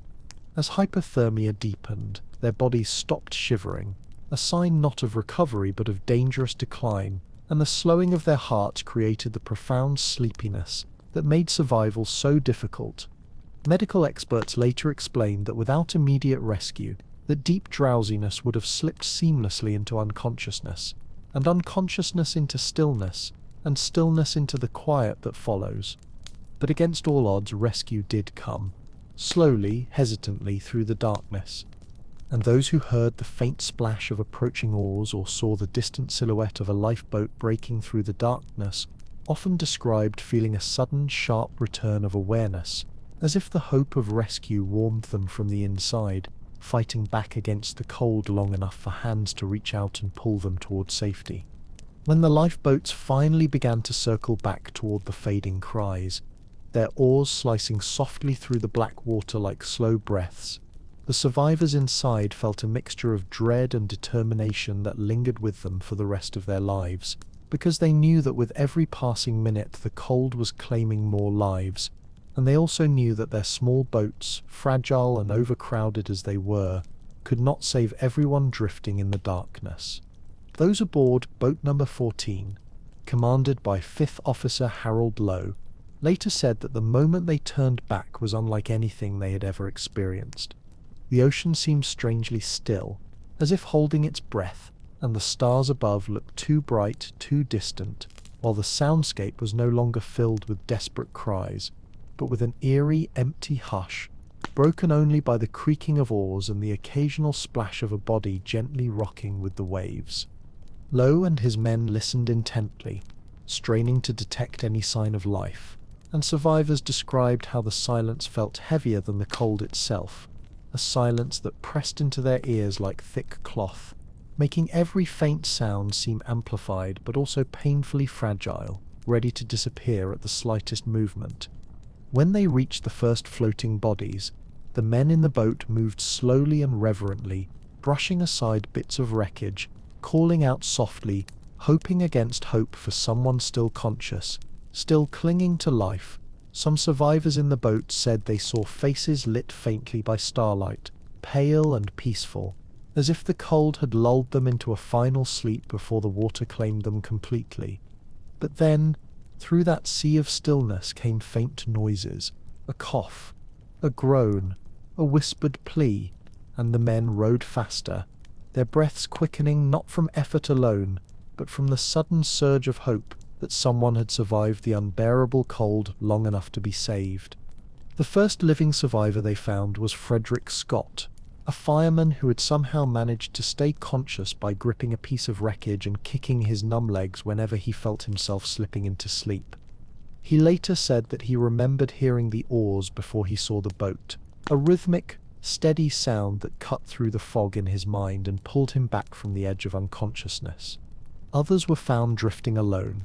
As hypothermia deepened, their bodies stopped shivering, a sign not of recovery but of dangerous decline, and the slowing of their hearts created the profound sleepiness that made survival so difficult. Medical experts later explained that without immediate rescue, that deep drowsiness would have slipped seamlessly into unconsciousness, and unconsciousness into stillness, and stillness into the quiet that follows. But against all odds, rescue did come, slowly, hesitantly through the darkness, and those who heard the faint splash of approaching oars or saw the distant silhouette of a lifeboat breaking through the darkness often described feeling a sudden, sharp return of awareness, as if the hope of rescue warmed them from the inside, fighting back against the cold long enough for hands to reach out and pull them toward safety. When the lifeboats finally began to circle back toward the fading cries, their oars slicing softly through the black water like slow breaths, the survivors inside felt a mixture of dread and determination that lingered with them for the rest of their lives, because they knew that with every passing minute the cold was claiming more lives, and they also knew that their small boats, fragile and overcrowded as they were, could not save everyone drifting in the darkness. Those aboard boat number 14, commanded by 5th Officer Harold Lowe, later said that the moment they turned back was unlike anything they had ever experienced. The ocean seemed strangely still, as if holding its breath, and the stars above looked too bright, too distant, while the soundscape was no longer filled with desperate cries, but with an eerie, empty hush, broken only by the creaking of oars and the occasional splash of a body gently rocking with the waves. Lowe and his men listened intently, straining to detect any sign of life, and survivors described how the silence felt heavier than the cold itself, a silence that pressed into their ears like thick cloth, making every faint sound seem amplified but also painfully fragile, ready to disappear at the slightest movement. When they reached the first floating bodies, the men in the boat moved slowly and reverently, brushing aside bits of wreckage, calling out softly, hoping against hope for someone still conscious, still clinging to life. Some survivors in the boat said they saw faces lit faintly by starlight, pale and peaceful, as if the cold had lulled them into a final sleep before the water claimed them completely. But then, through that sea of stillness came faint noises, a cough, a groan, a whispered plea, and the men rowed faster, their breaths quickening not from effort alone, but from the sudden surge of hope that someone had survived the unbearable cold long enough to be saved. The first living survivor they found was Frederick Scott, a fireman who had somehow managed to stay conscious by gripping a piece of wreckage and kicking his numb legs whenever he felt himself slipping into sleep. He later said that he remembered hearing the oars before he saw the boat, a rhythmic, steady sound that cut through the fog in his mind and pulled him back from the edge of unconsciousness. Others were found drifting alone,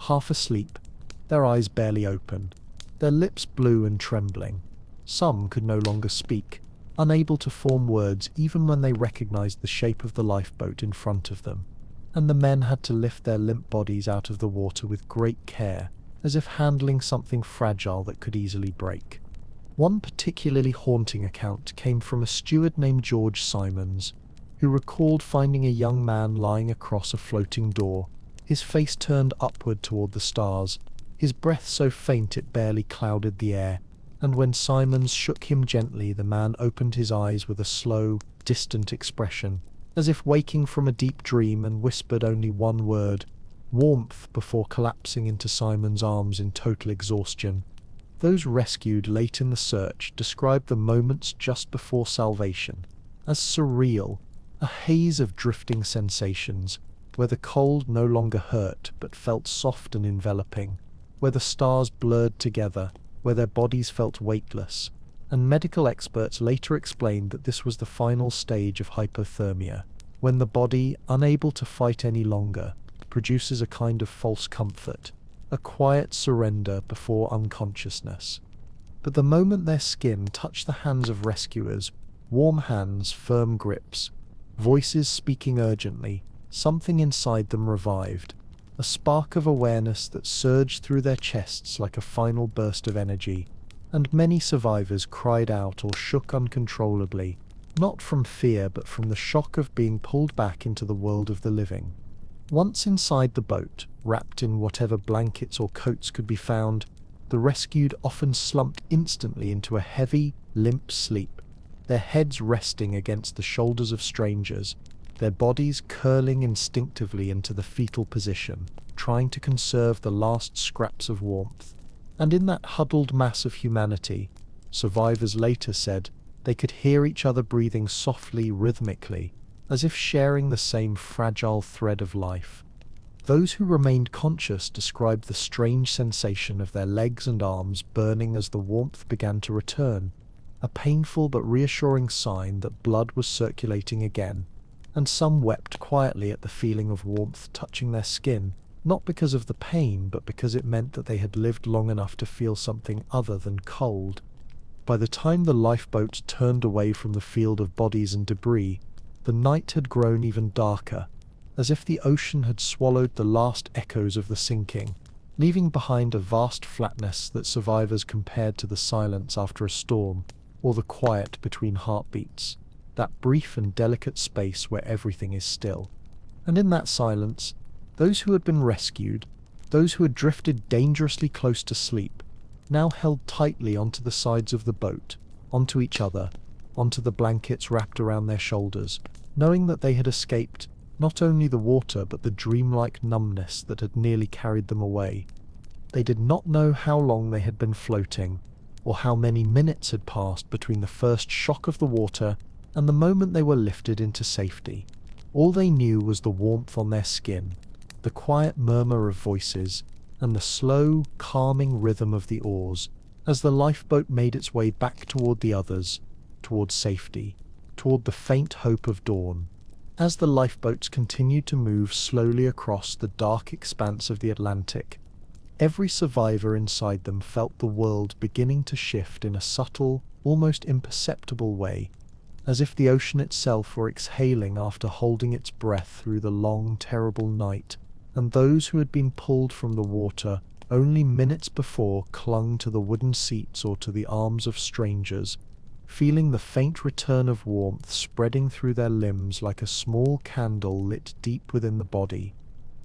half asleep, their eyes barely open, their lips blue and trembling. Some could no longer speak, unable to form words even when they recognized the shape of the lifeboat in front of them, and the men had to lift their limp bodies out of the water with great care, as if handling something fragile that could easily break. One particularly haunting account came from a steward named George Simons, who recalled finding a young man lying across a floating door, his face turned upward toward the stars, his breath so faint it barely clouded the air, and when Simons shook him gently, the man opened his eyes with a slow, distant expression, as if waking from a deep dream, and whispered only one word, warmth, before collapsing into Simons' arms in total exhaustion. Those rescued late in the search described the moments just before salvation as surreal, a haze of drifting sensations, where the cold no longer hurt but felt soft and enveloping, where the stars blurred together, where their bodies felt weightless, and medical experts later explained that this was the final stage of hypothermia, when the body, unable to fight any longer, produces a kind of false comfort, a quiet surrender before unconsciousness. But the moment their skin touched the hands of rescuers, warm hands, firm grips, voices speaking urgently, something inside them revived, a spark of awareness that surged through their chests like a final burst of energy, and many survivors cried out or shook uncontrollably, not from fear but from the shock of being pulled back into the world of the living. Once inside the boat, wrapped in whatever blankets or coats could be found, the rescued often slumped instantly into a heavy, limp sleep, their heads resting against the shoulders of strangers, their bodies curling instinctively into the fetal position, trying to conserve the last scraps of warmth. And in that huddled mass of humanity, survivors later said they could hear each other breathing softly, rhythmically, as if sharing the same fragile thread of life. Those who remained conscious described the strange sensation of their legs and arms burning as the warmth began to return, a painful but reassuring sign that blood was circulating again, and some wept quietly at the feeling of warmth touching their skin, not because of the pain but because it meant that they had lived long enough to feel something other than cold. By the time the lifeboat turned away from the field of bodies and debris, the night had grown even darker, as if the ocean had swallowed the last echoes of the sinking, leaving behind a vast flatness that survivors compared to the silence after a storm, or the quiet between heartbeats, that brief and delicate space where everything is still. And in that silence, those who had been rescued, those who had drifted dangerously close to sleep, now held tightly onto the sides of the boat, onto each other, onto the blankets wrapped around their shoulders, knowing that they had escaped not only the water but the dreamlike numbness that had nearly carried them away. They did not know how long they had been floating, or how many minutes had passed between the first shock of the water and the moment they were lifted into safety. All they knew was the warmth on their skin, the quiet murmur of voices, and the slow, calming rhythm of the oars as the lifeboat made its way back toward the others, toward safety, toward the faint hope of dawn. As the lifeboats continued to move slowly across the dark expanse of the Atlantic, every survivor inside them felt the world beginning to shift in a subtle, almost imperceptible way, as if the ocean itself were exhaling after holding its breath through the long, terrible night, and those who had been pulled from the water only minutes before clung to the wooden seats or to the arms of strangers, feeling the faint return of warmth spreading through their limbs like a small candle lit deep within the body.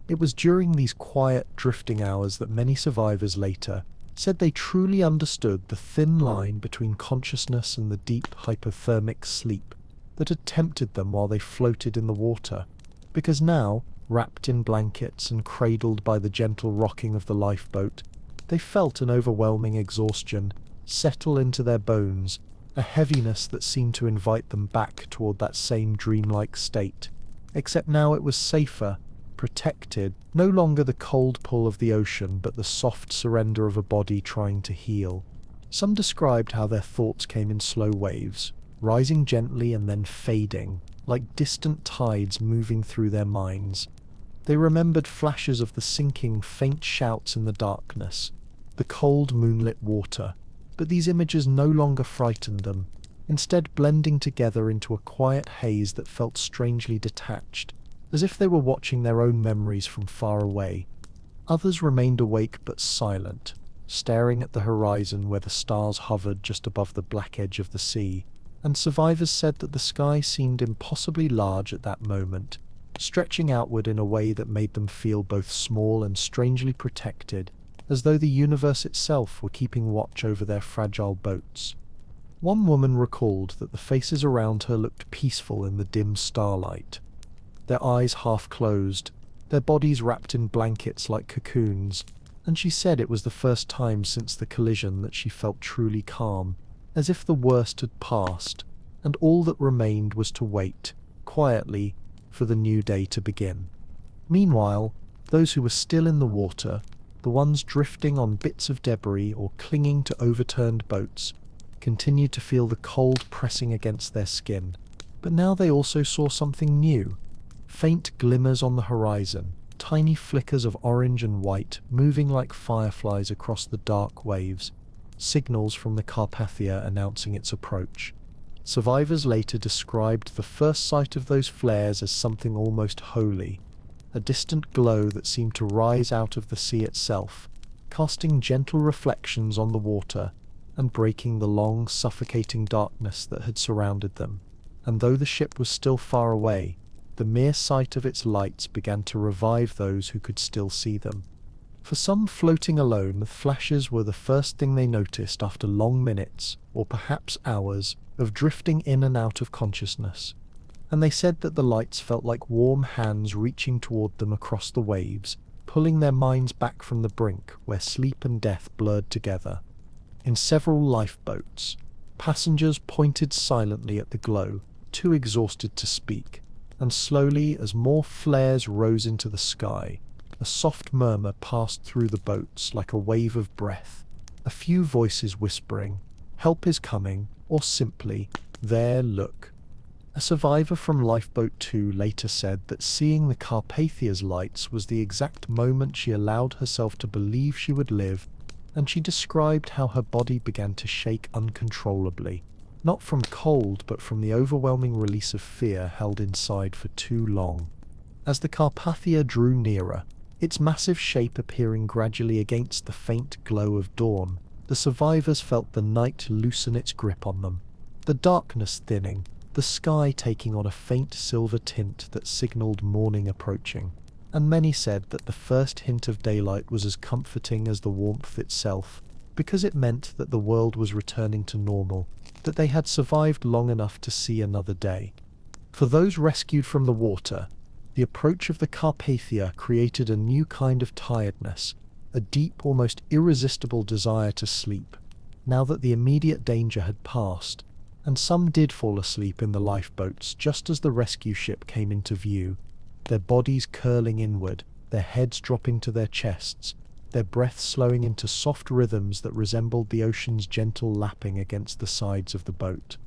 It was during these quiet, drifting hours that many survivors later said they truly understood the thin line between consciousness and the deep hypothermic sleep that had tempted them while they floated in the water, because now, wrapped in blankets and cradled by the gentle rocking of the lifeboat, they felt an overwhelming exhaustion settle into their bones, a heaviness that seemed to invite them back toward that same dreamlike state, except now it was safer, protected, no longer the cold pull of the ocean but the soft surrender of a body trying to heal. Some described how their thoughts came in slow waves, rising gently and then fading, like distant tides moving through their minds. They remembered flashes of the sinking, faint shouts in the darkness, the cold moonlit water, but these images no longer frightened them, instead blending together into a quiet haze that felt strangely detached, as if they were watching their own memories from far away. Others remained awake but silent, staring at the horizon where the stars hovered just above the black edge of the sea, and survivors said that the sky seemed impossibly large at that moment, stretching outward in a way that made them feel both small and strangely protected, as though the universe itself were keeping watch over their fragile boats. One woman recalled that the faces around her looked peaceful in the dim starlight, their eyes half closed, their bodies wrapped in blankets like cocoons, and she said it was the first time since the collision that she felt truly calm, as if the worst had passed, and all that remained was to wait, quietly, for the new day to begin. Meanwhile, those who were still in the water, the ones drifting on bits of debris or clinging to overturned boats, continued to feel the cold pressing against their skin. But now they also saw something new. Faint glimmers on the horizon, tiny flickers of orange and white moving like fireflies across the dark waves, signals from the Carpathia announcing its approach. Survivors later described the first sight of those flares as something almost holy, a distant glow that seemed to rise out of the sea itself, casting gentle reflections on the water and breaking the long, suffocating darkness that had surrounded them. And though the ship was still far away, the mere sight of its lights began to revive those who could still see them. For some floating alone, the flashes were the first thing they noticed after long minutes, or perhaps hours, of drifting in and out of consciousness, and they said that the lights felt like warm hands reaching toward them across the waves, pulling their minds back from the brink where sleep and death blurred together. In several lifeboats, passengers pointed silently at the glow, too exhausted to speak, and slowly, as more flares rose into the sky, a soft murmur passed through the boats like a wave of breath, a few voices whispering, "Help is coming," or simply, "There, look." A survivor from Lifeboat 2 later said that seeing the Carpathia's lights was the exact moment she allowed herself to believe she would live, and she described how her body began to shake uncontrollably, not from cold but from the overwhelming release of fear held inside for too long. As the Carpathia drew nearer, its massive shape appearing gradually against the faint glow of dawn, the survivors felt the night loosen its grip on them, the darkness thinning, the sky taking on a faint silver tint that signaled morning approaching, and many said that the first hint of daylight was as comforting as the warmth itself, because it meant that the world was returning to normal, that they had survived long enough to see another day. For those rescued from the water, the approach of the Carpathia created a new kind of tiredness, a deep, almost irresistible desire to sleep, now that the immediate danger had passed, and some did fall asleep in the lifeboats just as the rescue ship came into view, their bodies curling inward, their heads dropping to their chests, their breath slowing into soft rhythms that resembled the ocean's gentle lapping against the sides of the boat.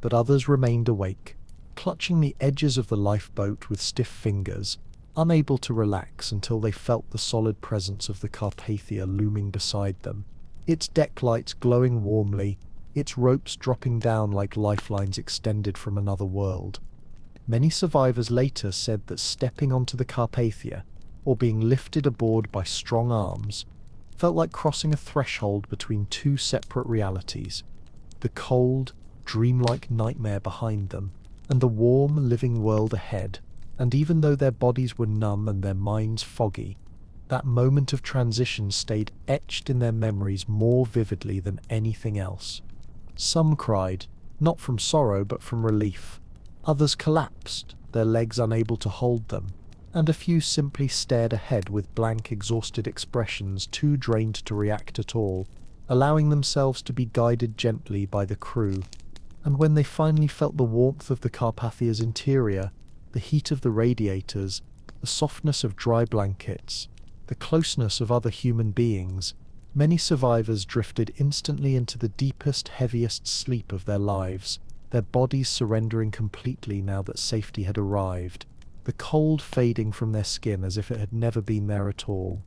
But others remained awake, clutching the edges of the lifeboat with stiff fingers, unable to relax until they felt the solid presence of the Carpathia looming beside them, its deck lights glowing warmly, its ropes dropping down like lifelines extended from another world. Many survivors later said that stepping onto the Carpathia, or being lifted aboard by strong arms, felt like crossing a threshold between two separate realities, the cold, dreamlike nightmare behind them, and the warm, living world ahead. And even though their bodies were numb and their minds foggy, that moment of transition stayed etched in their memories more vividly than anything else. Some cried, not from sorrow but from relief. Others collapsed, their legs unable to hold them, and a few simply stared ahead with blank, exhausted expressions, too drained to react at all, allowing themselves to be guided gently by the crew. And when they finally felt the warmth of the Carpathia's interior, the heat of the radiators, the softness of dry blankets, the closeness of other human beings, many survivors drifted instantly into the deepest, heaviest sleep of their lives, their bodies surrendering completely now that safety had arrived, the cold fading from their skin as if it had never been there at all.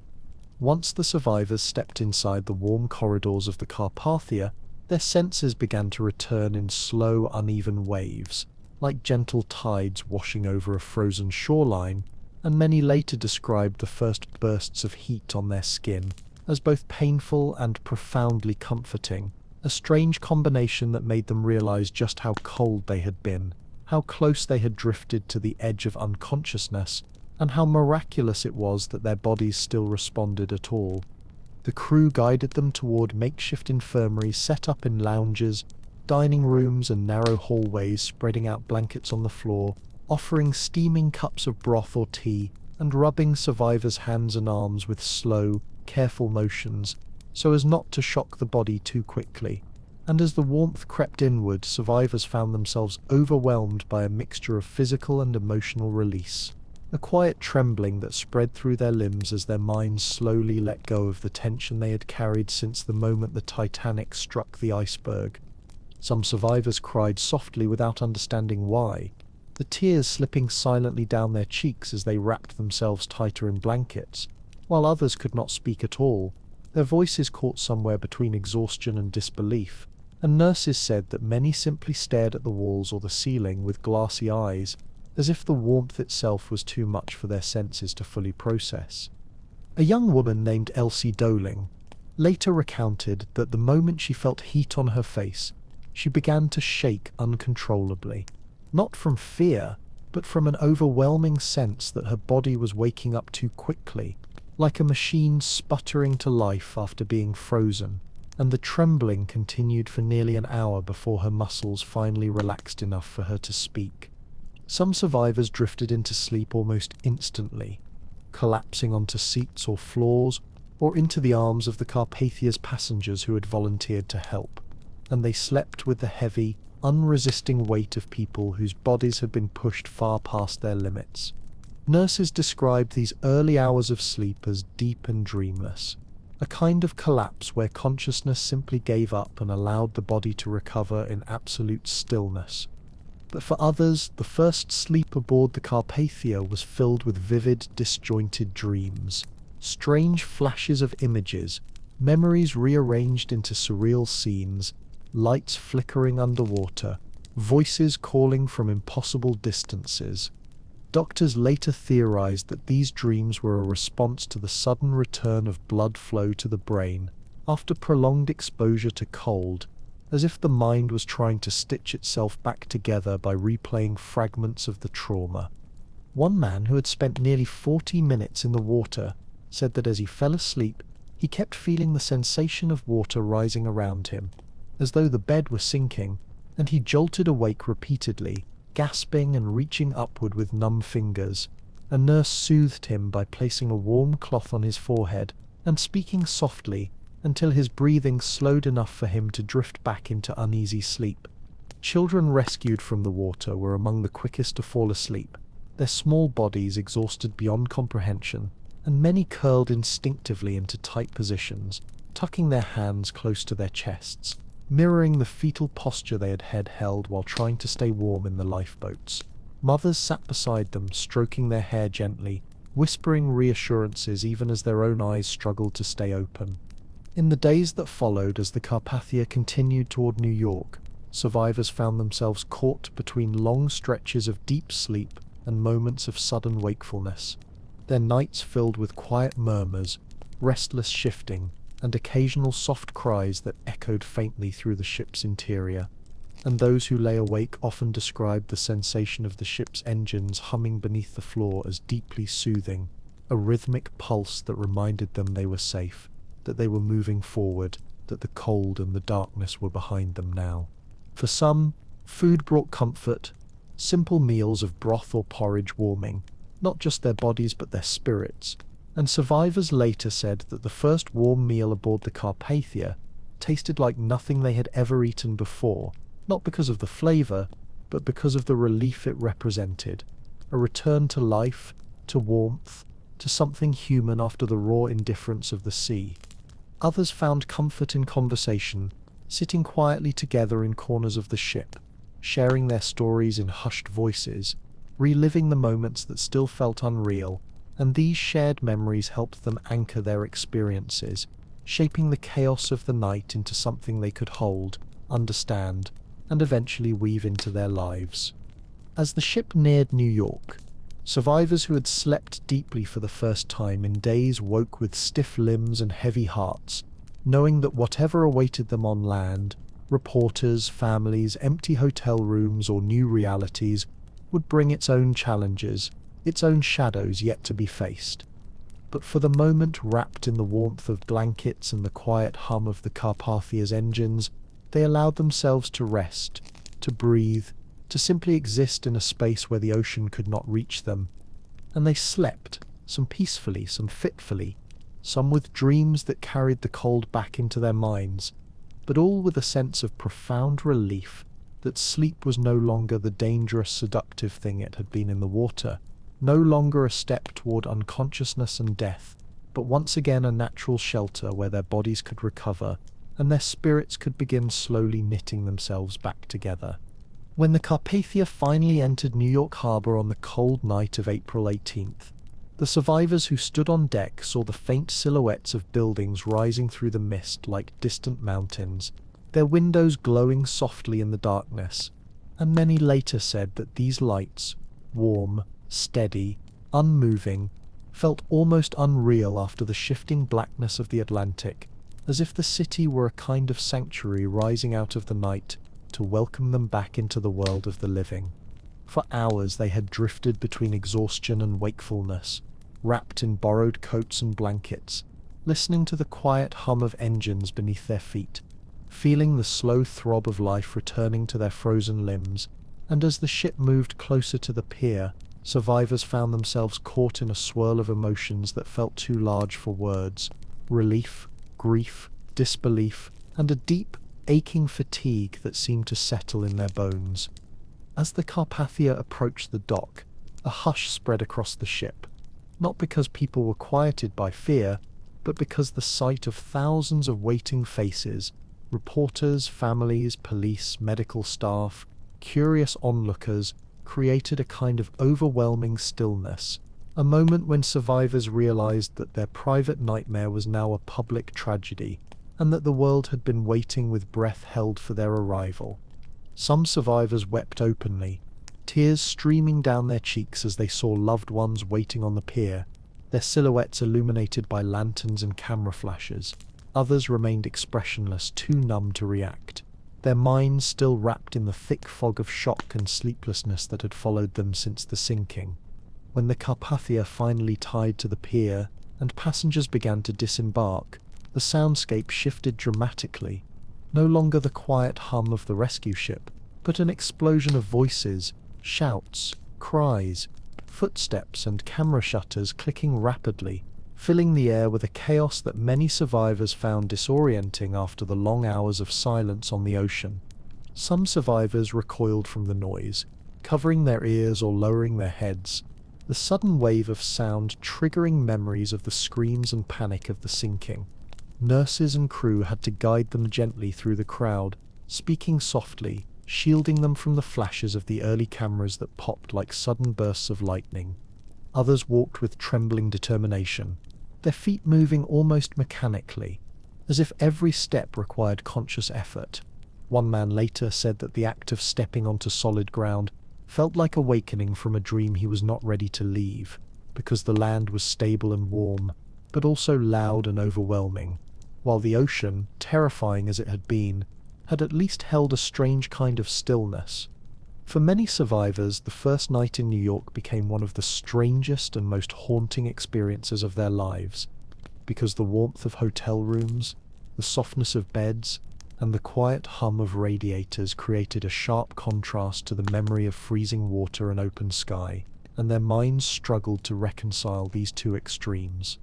Once the survivors stepped inside the warm corridors of the Carpathia, their senses began to return in slow, uneven waves, like gentle tides washing over a frozen shoreline, and many later described the first bursts of heat on their skin as both painful and profoundly comforting, a strange combination that made them realize just how cold they had been, how close they had drifted to the edge of unconsciousness, and how miraculous it was that their bodies still responded at all. The crew guided them toward makeshift infirmaries set up in lounges, dining rooms and narrow hallways, spreading out blankets on the floor, offering steaming cups of broth or tea, and rubbing survivors' hands and arms with slow, careful motions, so as not to shock the body too quickly. And as the warmth crept inward, survivors found themselves overwhelmed by a mixture of physical and emotional release, a quiet trembling that spread through their limbs as their minds slowly let go of the tension they had carried since the moment the Titanic struck the iceberg. Some survivors cried softly without understanding why, the tears slipping silently down their cheeks as they wrapped themselves tighter in blankets, while others could not speak at all, their voices caught somewhere between exhaustion and disbelief, and nurses said that many simply stared at the walls or the ceiling with glassy eyes, as if the warmth itself was too much for their senses to fully process. A young woman named Elsie Doling later recounted that the moment she felt heat on her face, she began to shake uncontrollably, not from fear, but from an overwhelming sense that her body was waking up too quickly, like a machine sputtering to life after being frozen, and the trembling continued for nearly an hour before her muscles finally relaxed enough for her to speak. Some survivors drifted into sleep almost instantly, collapsing onto seats or floors, or into the arms of the Carpathia's passengers who had volunteered to help, and they slept with the heavy, unresisting weight of people whose bodies had been pushed far past their limits. Nurses described these early hours of sleep as deep and dreamless, a kind of collapse where consciousness simply gave up and allowed the body to recover in absolute stillness. But for others, the first sleep aboard the Carpathia was filled with vivid, disjointed dreams, strange flashes of images, memories rearranged into surreal scenes, lights flickering underwater, voices calling from impossible distances. Doctors later theorized that these dreams were a response to the sudden return of blood flow to the brain after prolonged exposure to cold, as if the mind was trying to stitch itself back together by replaying fragments of the trauma. One man who had spent nearly 40 minutes in the water said that as he fell asleep, he kept feeling the sensation of water rising around him, as though the bed were sinking, and he jolted awake repeatedly, gasping and reaching upward with numb fingers. A nurse soothed him by placing a warm cloth on his forehead and speaking softly until his breathing slowed enough for him to drift back into uneasy sleep. Children rescued from the water were among the quickest to fall asleep, their small bodies exhausted beyond comprehension, and many curled instinctively into tight positions, tucking their hands close to their chests, mirroring the fetal posture they had held while trying to stay warm in the lifeboats. Mothers sat beside them, stroking their hair gently, whispering reassurances even as their own eyes struggled to stay open. In the days that followed, as the Carpathia continued toward New York, survivors found themselves caught between long stretches of deep sleep and moments of sudden wakefulness, their nights filled with quiet murmurs, restless shifting, and occasional soft cries that echoed faintly through the ship's interior. and those who lay awake often described the sensation of the ship's engines humming beneath the floor as deeply soothing, a rhythmic pulse that reminded them they were safe, that they were moving forward, that the cold and the darkness were behind them now. For some, food brought comfort, simple meals of broth or porridge warming, not just their bodies but their spirits, and survivors later said that the first warm meal aboard the Carpathia tasted like nothing they had ever eaten before, not because of the flavor, but because of the relief it represented, a return to life, to warmth, to something human after the raw indifference of the sea. Others found comfort in conversation, sitting quietly together in corners of the ship, sharing their stories in hushed voices, reliving the moments that still felt unreal, and these shared memories helped them anchor their experiences, shaping the chaos of the night into something they could hold, understand, and eventually weave into their lives. As the ship neared New York, survivors who had slept deeply for the first time in days woke with stiff limbs and heavy hearts, knowing that whatever awaited them on land, reporters, families, empty hotel rooms, or new realities, would bring its own challenges, its own shadows yet to be faced. But for the moment, wrapped in the warmth of blankets and the quiet hum of the Carpathia's engines, they allowed themselves to rest, to breathe, to simply exist in a space where the ocean could not reach them. And they slept, some peacefully, some fitfully, some with dreams that carried the cold back into their minds, but all with a sense of profound relief that sleep was no longer the dangerous, seductive thing it had been in the water, no longer a step toward unconsciousness and death, but once again a natural shelter where their bodies could recover and their spirits could begin slowly knitting themselves back together. When the Carpathia finally entered New York Harbor on the cold night of April 18th, the survivors who stood on deck saw the faint silhouettes of buildings rising through the mist like distant mountains, their windows glowing softly in the darkness, and many later said that these lights, warm, steady, unmoving, felt almost unreal after the shifting blackness of the Atlantic, as if the city were a kind of sanctuary rising out of the night to welcome them back into the world of the living. For hours they had drifted between exhaustion and wakefulness, wrapped in borrowed coats and blankets, listening to the quiet hum of engines beneath their feet, feeling the slow throb of life returning to their frozen limbs, and as the ship moved closer to the pier, survivors found themselves caught in a swirl of emotions that felt too large for words: relief, grief, disbelief, and a deep, aching fatigue that seemed to settle in their bones. As the Carpathia approached the dock, a hush spread across the ship, not because people were quieted by fear, but because the sight of thousands of waiting faces, reporters, families, police, medical staff, curious onlookers, created a kind of overwhelming stillness, a moment when survivors realized that their private nightmare was now a public tragedy, and that the world had been waiting with breath held for their arrival. Some survivors wept openly, tears streaming down their cheeks as they saw loved ones waiting on the pier, their silhouettes illuminated by lanterns and camera flashes. Others remained expressionless, too numb to react, their minds still wrapped in the thick fog of shock and sleeplessness that had followed them since the sinking. When the Carpathia finally tied to the pier and passengers began to disembark, the soundscape shifted dramatically. No longer the quiet hum of the rescue ship, but an explosion of voices, shouts, cries, footsteps and camera shutters clicking rapidly, filling the air with a chaos that many survivors found disorienting after the long hours of silence on the ocean. Some survivors recoiled from the noise, covering their ears or lowering their heads, the sudden wave of sound triggering memories of the screams and panic of the sinking. Nurses and crew had to guide them gently through the crowd, speaking softly, shielding them from the flashes of the early cameras that popped like sudden bursts of lightning. Others walked with trembling determination, their feet moving almost mechanically, as if every step required conscious effort. One man later said that the act of stepping onto solid ground felt like awakening from a dream he was not ready to leave, because the land was stable and warm, but also loud and overwhelming, while the ocean, terrifying as it had been, had at least held a strange kind of stillness. For many survivors, the first night in New York became one of the strangest and most haunting experiences of their lives, because the warmth of hotel rooms, the softness of beds, and the quiet hum of radiators created a sharp contrast to the memory of freezing water and open sky, and their minds struggled to reconcile these two extremes.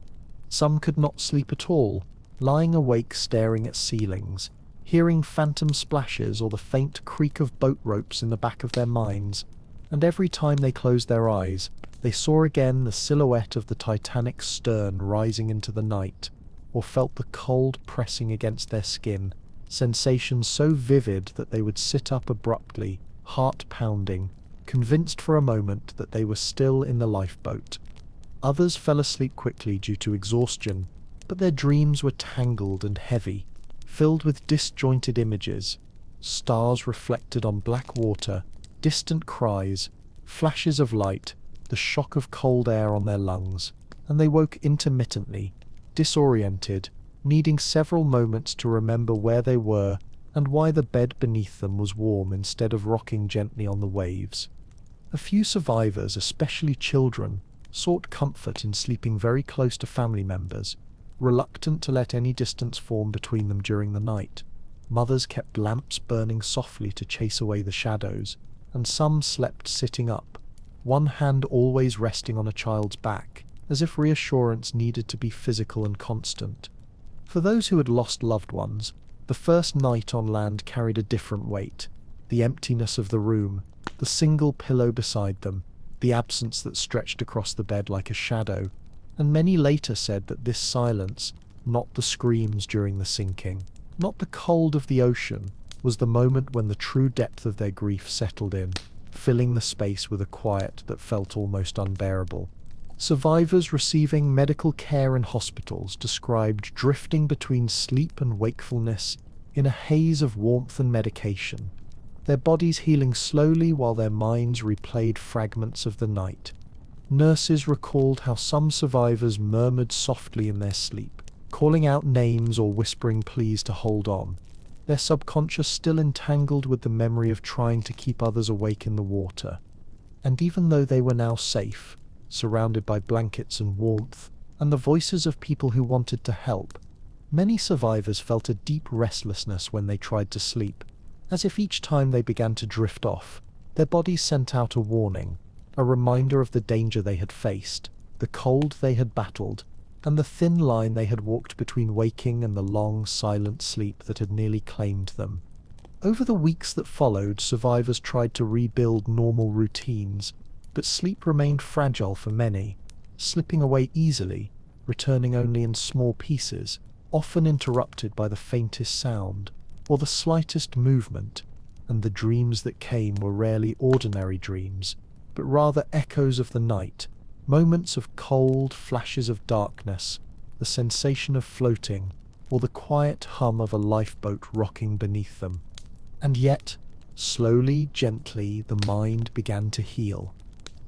Some could not sleep at all, lying awake staring at ceilings, hearing phantom splashes or the faint creak of boat ropes in the back of their minds, and every time they closed their eyes, they saw again the silhouette of the Titanic's stern rising into the night, or felt the cold pressing against their skin, sensations so vivid that they would sit up abruptly, heart pounding, convinced for a moment that they were still in the lifeboat. Others fell asleep quickly due to exhaustion, but their dreams were tangled and heavy, filled with disjointed images, stars reflected on black water, distant cries, flashes of light, the shock of cold air on their lungs, and they woke intermittently, disoriented, needing several moments to remember where they were and why the bed beneath them was warm instead of rocking gently on the waves. A few survivors, especially children, sought comfort in sleeping very close to family members, reluctant to let any distance form between them during the night. Mothers kept lamps burning softly to chase away the shadows, and some slept sitting up, one hand always resting on a child's back, as if reassurance needed to be physical and constant. For those who had lost loved ones, the first night on land carried a different weight. The emptiness of the room, the single pillow beside them, the absence that stretched across the bed like a shadow, and many later said that this silence, not the screams during the sinking, not the cold of the ocean, was the moment when the true depth of their grief settled in, filling the space with a quiet that felt almost unbearable. Survivors receiving medical care in hospitals described drifting between sleep and wakefulness in a haze of warmth and medication, their bodies healing slowly while their minds replayed fragments of the night. Nurses recalled how some survivors murmured softly in their sleep, calling out names or whispering pleas to hold on, their subconscious still entangled with the memory of trying to keep others awake in the water. And even though they were now safe, surrounded by blankets and warmth, and the voices of people who wanted to help, many survivors felt a deep restlessness when they tried to sleep, as if each time they began to drift off, their bodies sent out a warning, a reminder of the danger they had faced, the cold they had battled, and the thin line they had walked between waking and the long, silent sleep that had nearly claimed them. Over the weeks that followed, survivors tried to rebuild normal routines, but sleep remained fragile for many, slipping away easily, returning only in small pieces, often interrupted by the faintest sound or the slightest movement, and the dreams that came were rarely ordinary dreams, but rather echoes of the night, moments of cold, flashes of darkness, the sensation of floating, or the quiet hum of a lifeboat rocking beneath them. And yet, slowly, gently, the mind began to heal.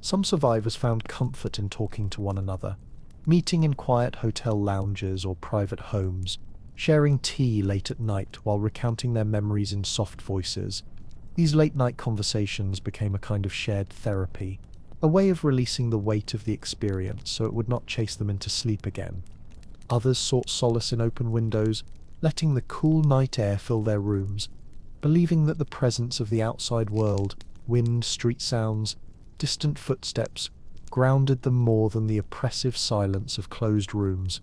Some survivors found comfort in talking to one another, meeting in quiet hotel lounges or private homes, sharing tea late at night while recounting their memories in soft voices. These late-night conversations became a kind of shared therapy, a way of releasing the weight of the experience so it would not chase them into sleep again. Others sought solace in open windows, letting the cool night air fill their rooms, believing that the presence of the outside world, wind, street sounds, distant footsteps, grounded them more than the oppressive silence of closed rooms.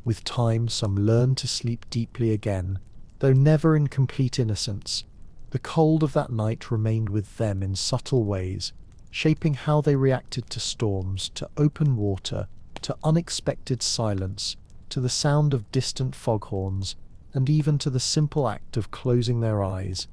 With time, some learned to sleep deeply again, though never in complete innocence. The cold of that night remained with them in subtle ways, shaping how they reacted to storms, to open water, to unexpected silence, to the sound of distant foghorns, and even to the simple act of closing their eyes.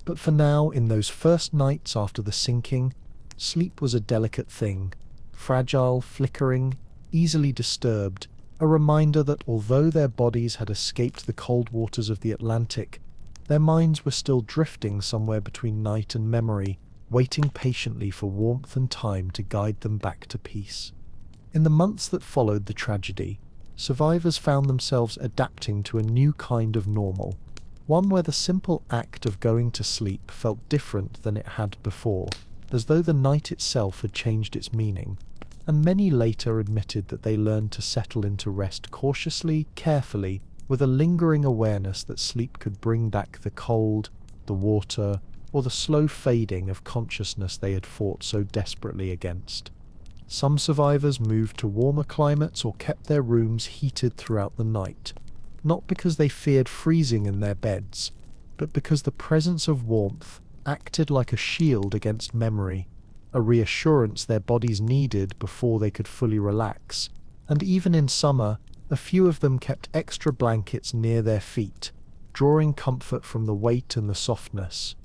But for now, in those first nights after the sinking, sleep was a delicate thing, fragile, flickering, easily disturbed, a reminder that although their bodies had escaped the cold waters of the Atlantic, their minds were still drifting somewhere between night and memory, waiting patiently for warmth and time to guide them back to peace. In the months that followed the tragedy, survivors found themselves adapting to a new kind of normal, one where the simple act of going to sleep felt different than it had before, as though the night itself had changed its meaning, and many later admitted that they learned to settle into rest cautiously, carefully, with a lingering awareness that sleep could bring back the cold, the water, or the slow fading of consciousness they had fought so desperately against. Some survivors moved to warmer climates or kept their rooms heated throughout the night, not because they feared freezing in their beds, but because the presence of warmth acted like a shield against memory, a reassurance their bodies needed before they could fully relax, and even in summer, a few of them kept extra blankets near their feet, drawing comfort from the weight and the softness.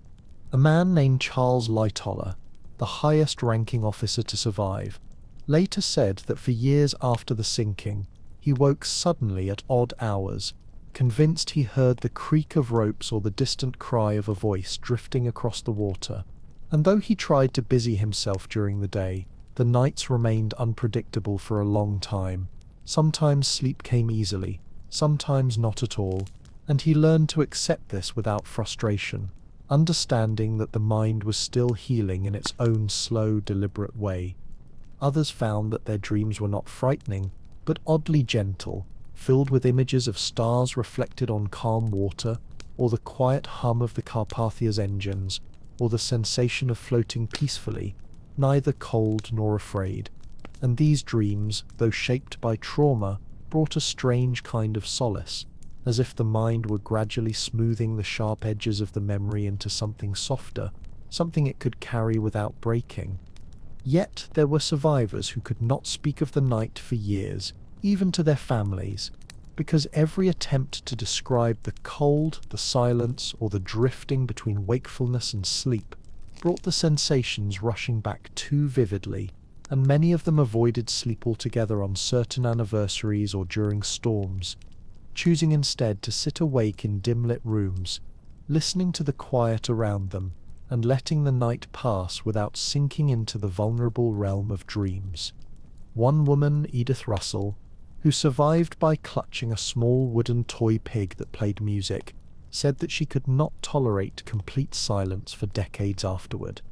A man named Charles Lightoller, the highest-ranking officer to survive, later said that for years after the sinking, he woke suddenly at odd hours, convinced he heard the creak of ropes or the distant cry of a voice drifting across the water. And though he tried to busy himself during the day, the nights remained unpredictable for a long time. Sometimes sleep came easily, sometimes not at all, and he learned to accept this without frustration, understanding that the mind was still healing in its own slow, deliberate way. Others found that their dreams were not frightening, but oddly gentle, filled with images of stars reflected on calm water, or the quiet hum of the Carpathia's engines, or the sensation of floating peacefully, neither cold nor afraid. And these dreams, though shaped by trauma, brought a strange kind of solace, as if the mind were gradually smoothing the sharp edges of the memory into something softer, something it could carry without breaking. Yet there were survivors who could not speak of the night for years, even to their families, because every attempt to describe the cold, the silence, or the drifting between wakefulness and sleep brought the sensations rushing back too vividly, and many of them avoided sleep altogether on certain anniversaries or during storms, choosing instead to sit awake in dim-lit rooms, listening to the quiet around them, and letting the night pass without sinking into the vulnerable realm of dreams. One woman, Edith Russell, who survived by clutching a small wooden toy pig that played music, said that she could not tolerate complete silence for decades afterward.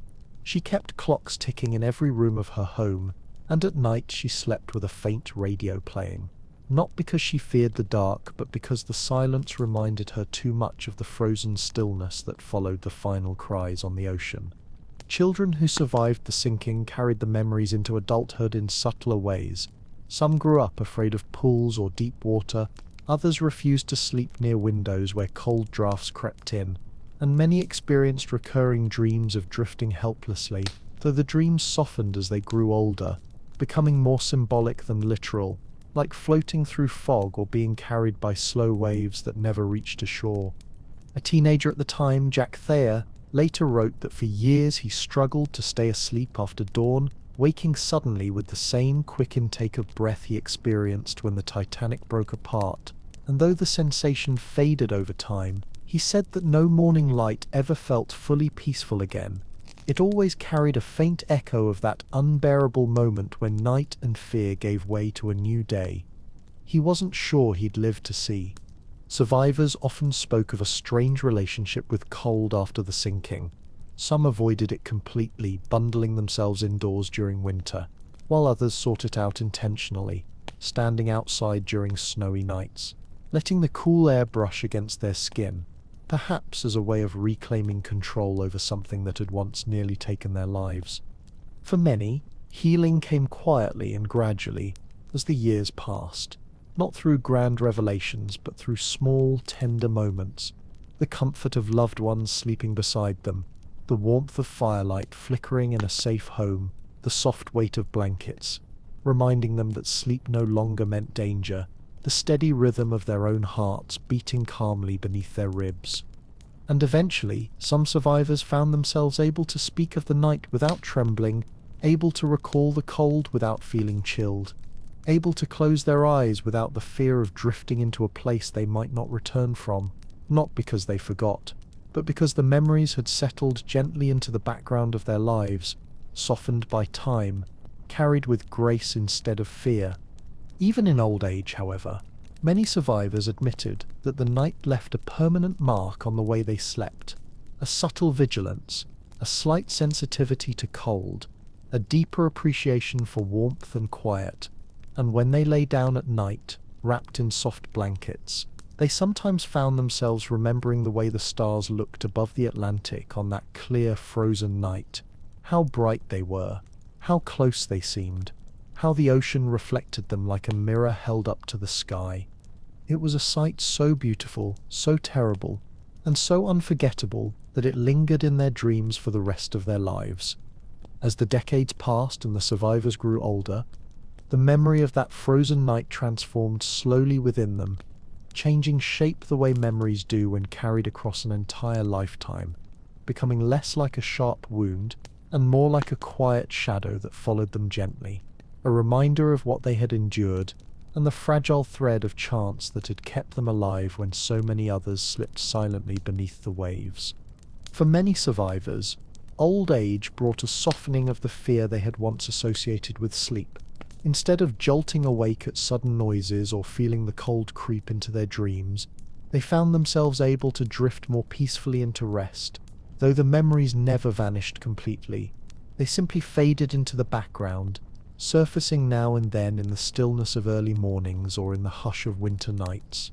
She kept clocks ticking in every room of her home, and at night she slept with a faint radio playing, not because she feared the dark, but because the silence reminded her too much of the frozen stillness that followed the final cries on the ocean. Children who survived the sinking carried the memories into adulthood in subtler ways. Some grew up afraid of pools or deep water, others refused to sleep near windows where cold drafts crept in, and many experienced recurring dreams of drifting helplessly, though the dreams softened as they grew older, becoming more symbolic than literal, like floating through fog or being carried by slow waves that never reached a shore. A teenager at the time, Jack Thayer, later wrote that for years he struggled to stay asleep after dawn, waking suddenly with the same quick intake of breath he experienced when the Titanic broke apart, and though the sensation faded over time, he said that no morning light ever felt fully peaceful again. It always carried a faint echo of that unbearable moment when night and fear gave way to a new day. He wasn't sure he'd live to see. Survivors often spoke of a strange relationship with cold after the sinking. Some avoided it completely, bundling themselves indoors during winter, while others sought it out intentionally, standing outside during snowy nights, letting the cool air brush against their skin, perhaps as a way of reclaiming control over something that had once nearly taken their lives. For many, healing came quietly and gradually as the years passed, not through grand revelations but through small, tender moments, the comfort of loved ones sleeping beside them, the warmth of firelight flickering in a safe home, the soft weight of blankets, reminding them that sleep no longer meant danger, the steady rhythm of their own hearts beating calmly beneath their ribs. And eventually, some survivors found themselves able to speak of the night without trembling, able to recall the cold without feeling chilled, able to close their eyes without the fear of drifting into a place they might not return from, not because they forgot, but because the memories had settled gently into the background of their lives, softened by time, carried with grace instead of fear. Even in old age, however, Many survivors admitted that the night left a permanent mark on the way they slept, a subtle vigilance, a slight sensitivity to cold, a deeper appreciation for warmth and quiet, and when they lay down at night, wrapped in soft blankets, they sometimes found themselves remembering the way the stars looked above the Atlantic on that clear, frozen night, how bright they were, how close they seemed, how the ocean reflected them like a mirror held up to the sky. It was a sight so beautiful, so terrible, and so unforgettable that it lingered in their dreams for the rest of their lives. As the decades passed and the survivors grew older, the memory of that frozen night transformed slowly within them, changing shape the way memories do when carried across an entire lifetime, becoming less like a sharp wound and more like a quiet shadow that followed them gently, a reminder of what they had endured and the fragile thread of chance that had kept them alive when so many others slipped silently beneath the waves. For many survivors, old age brought a softening of the fear they had once associated with sleep. Instead of jolting awake at sudden noises or feeling the cold creep into their dreams, they found themselves able to drift more peacefully into rest. Though the memories never vanished completely, they simply faded into the background, surfacing now and then in the stillness of early mornings or in the hush of winter nights.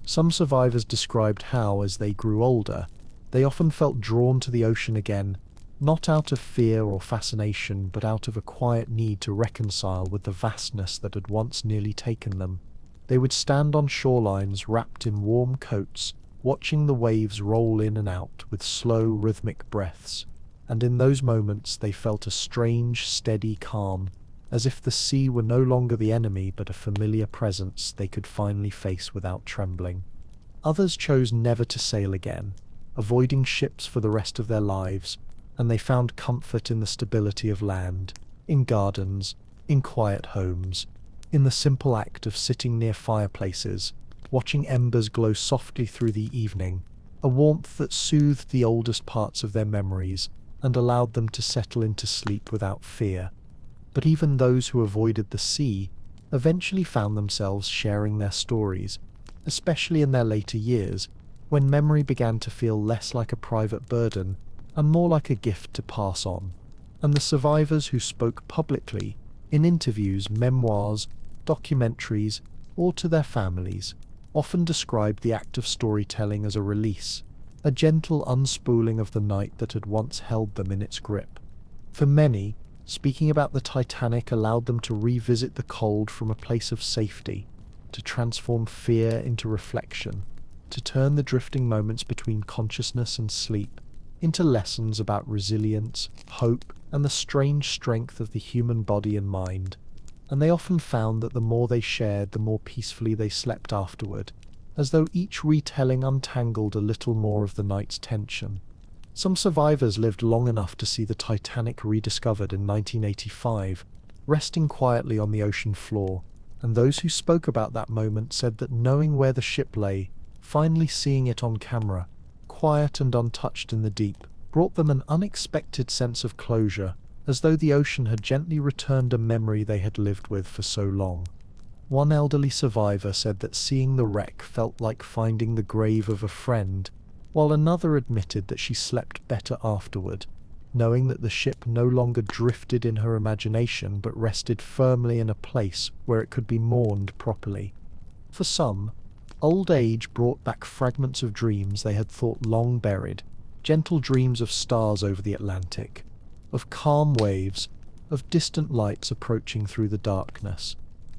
Some survivors described how, as they grew older, they often felt drawn to the ocean again, not out of fear or fascination, but out of a quiet need to reconcile with the vastness that had once nearly taken them. They would stand on shorelines wrapped in warm coats, watching the waves roll in and out with slow, rhythmic breaths, and in those moments they felt a strange, steady calm, as if the sea were no longer the enemy but a familiar presence they could finally face without trembling. Others chose never to sail again, avoiding ships for the rest of their lives, and they found comfort in the stability of land, in gardens, in quiet homes, in the simple act of sitting near fireplaces, watching embers glow softly through the evening, a warmth that soothed the oldest parts of their memories and allowed them to settle into sleep without fear. But even those who avoided the sea eventually found themselves sharing their stories, especially in their later years, when memory began to feel less like a private burden and more like a gift to pass on. And the survivors who spoke publicly, in interviews, memoirs, documentaries, or to their families, often described the act of storytelling as a release, a gentle unspooling of the night that had once held them in its grip. For many, speaking about the Titanic allowed them to revisit the cold from a place of safety, to transform fear into reflection, to turn the drifting moments between consciousness and sleep into lessons about resilience, hope, and the strange strength of the human body and mind. And they often found that the more they shared, the more peacefully they slept afterward, as though each retelling untangled a little more of the night's tension. Some survivors lived long enough to see the Titanic rediscovered in 1985, resting quietly on the ocean floor, and those who spoke about that moment said that knowing where the ship lay, finally seeing it on camera, quiet and untouched in the deep, brought them an unexpected sense of closure, as though the ocean had gently returned a memory they had lived with for so long. One elderly survivor said that seeing the wreck felt like finding the grave of a friend, while another admitted that she slept better afterward, knowing that the ship no longer drifted in her imagination but rested firmly in a place where it could be mourned properly. For some, old age brought back fragments of dreams they had thought long buried, gentle dreams of stars over the Atlantic, of calm waves, of distant lights approaching through the darkness.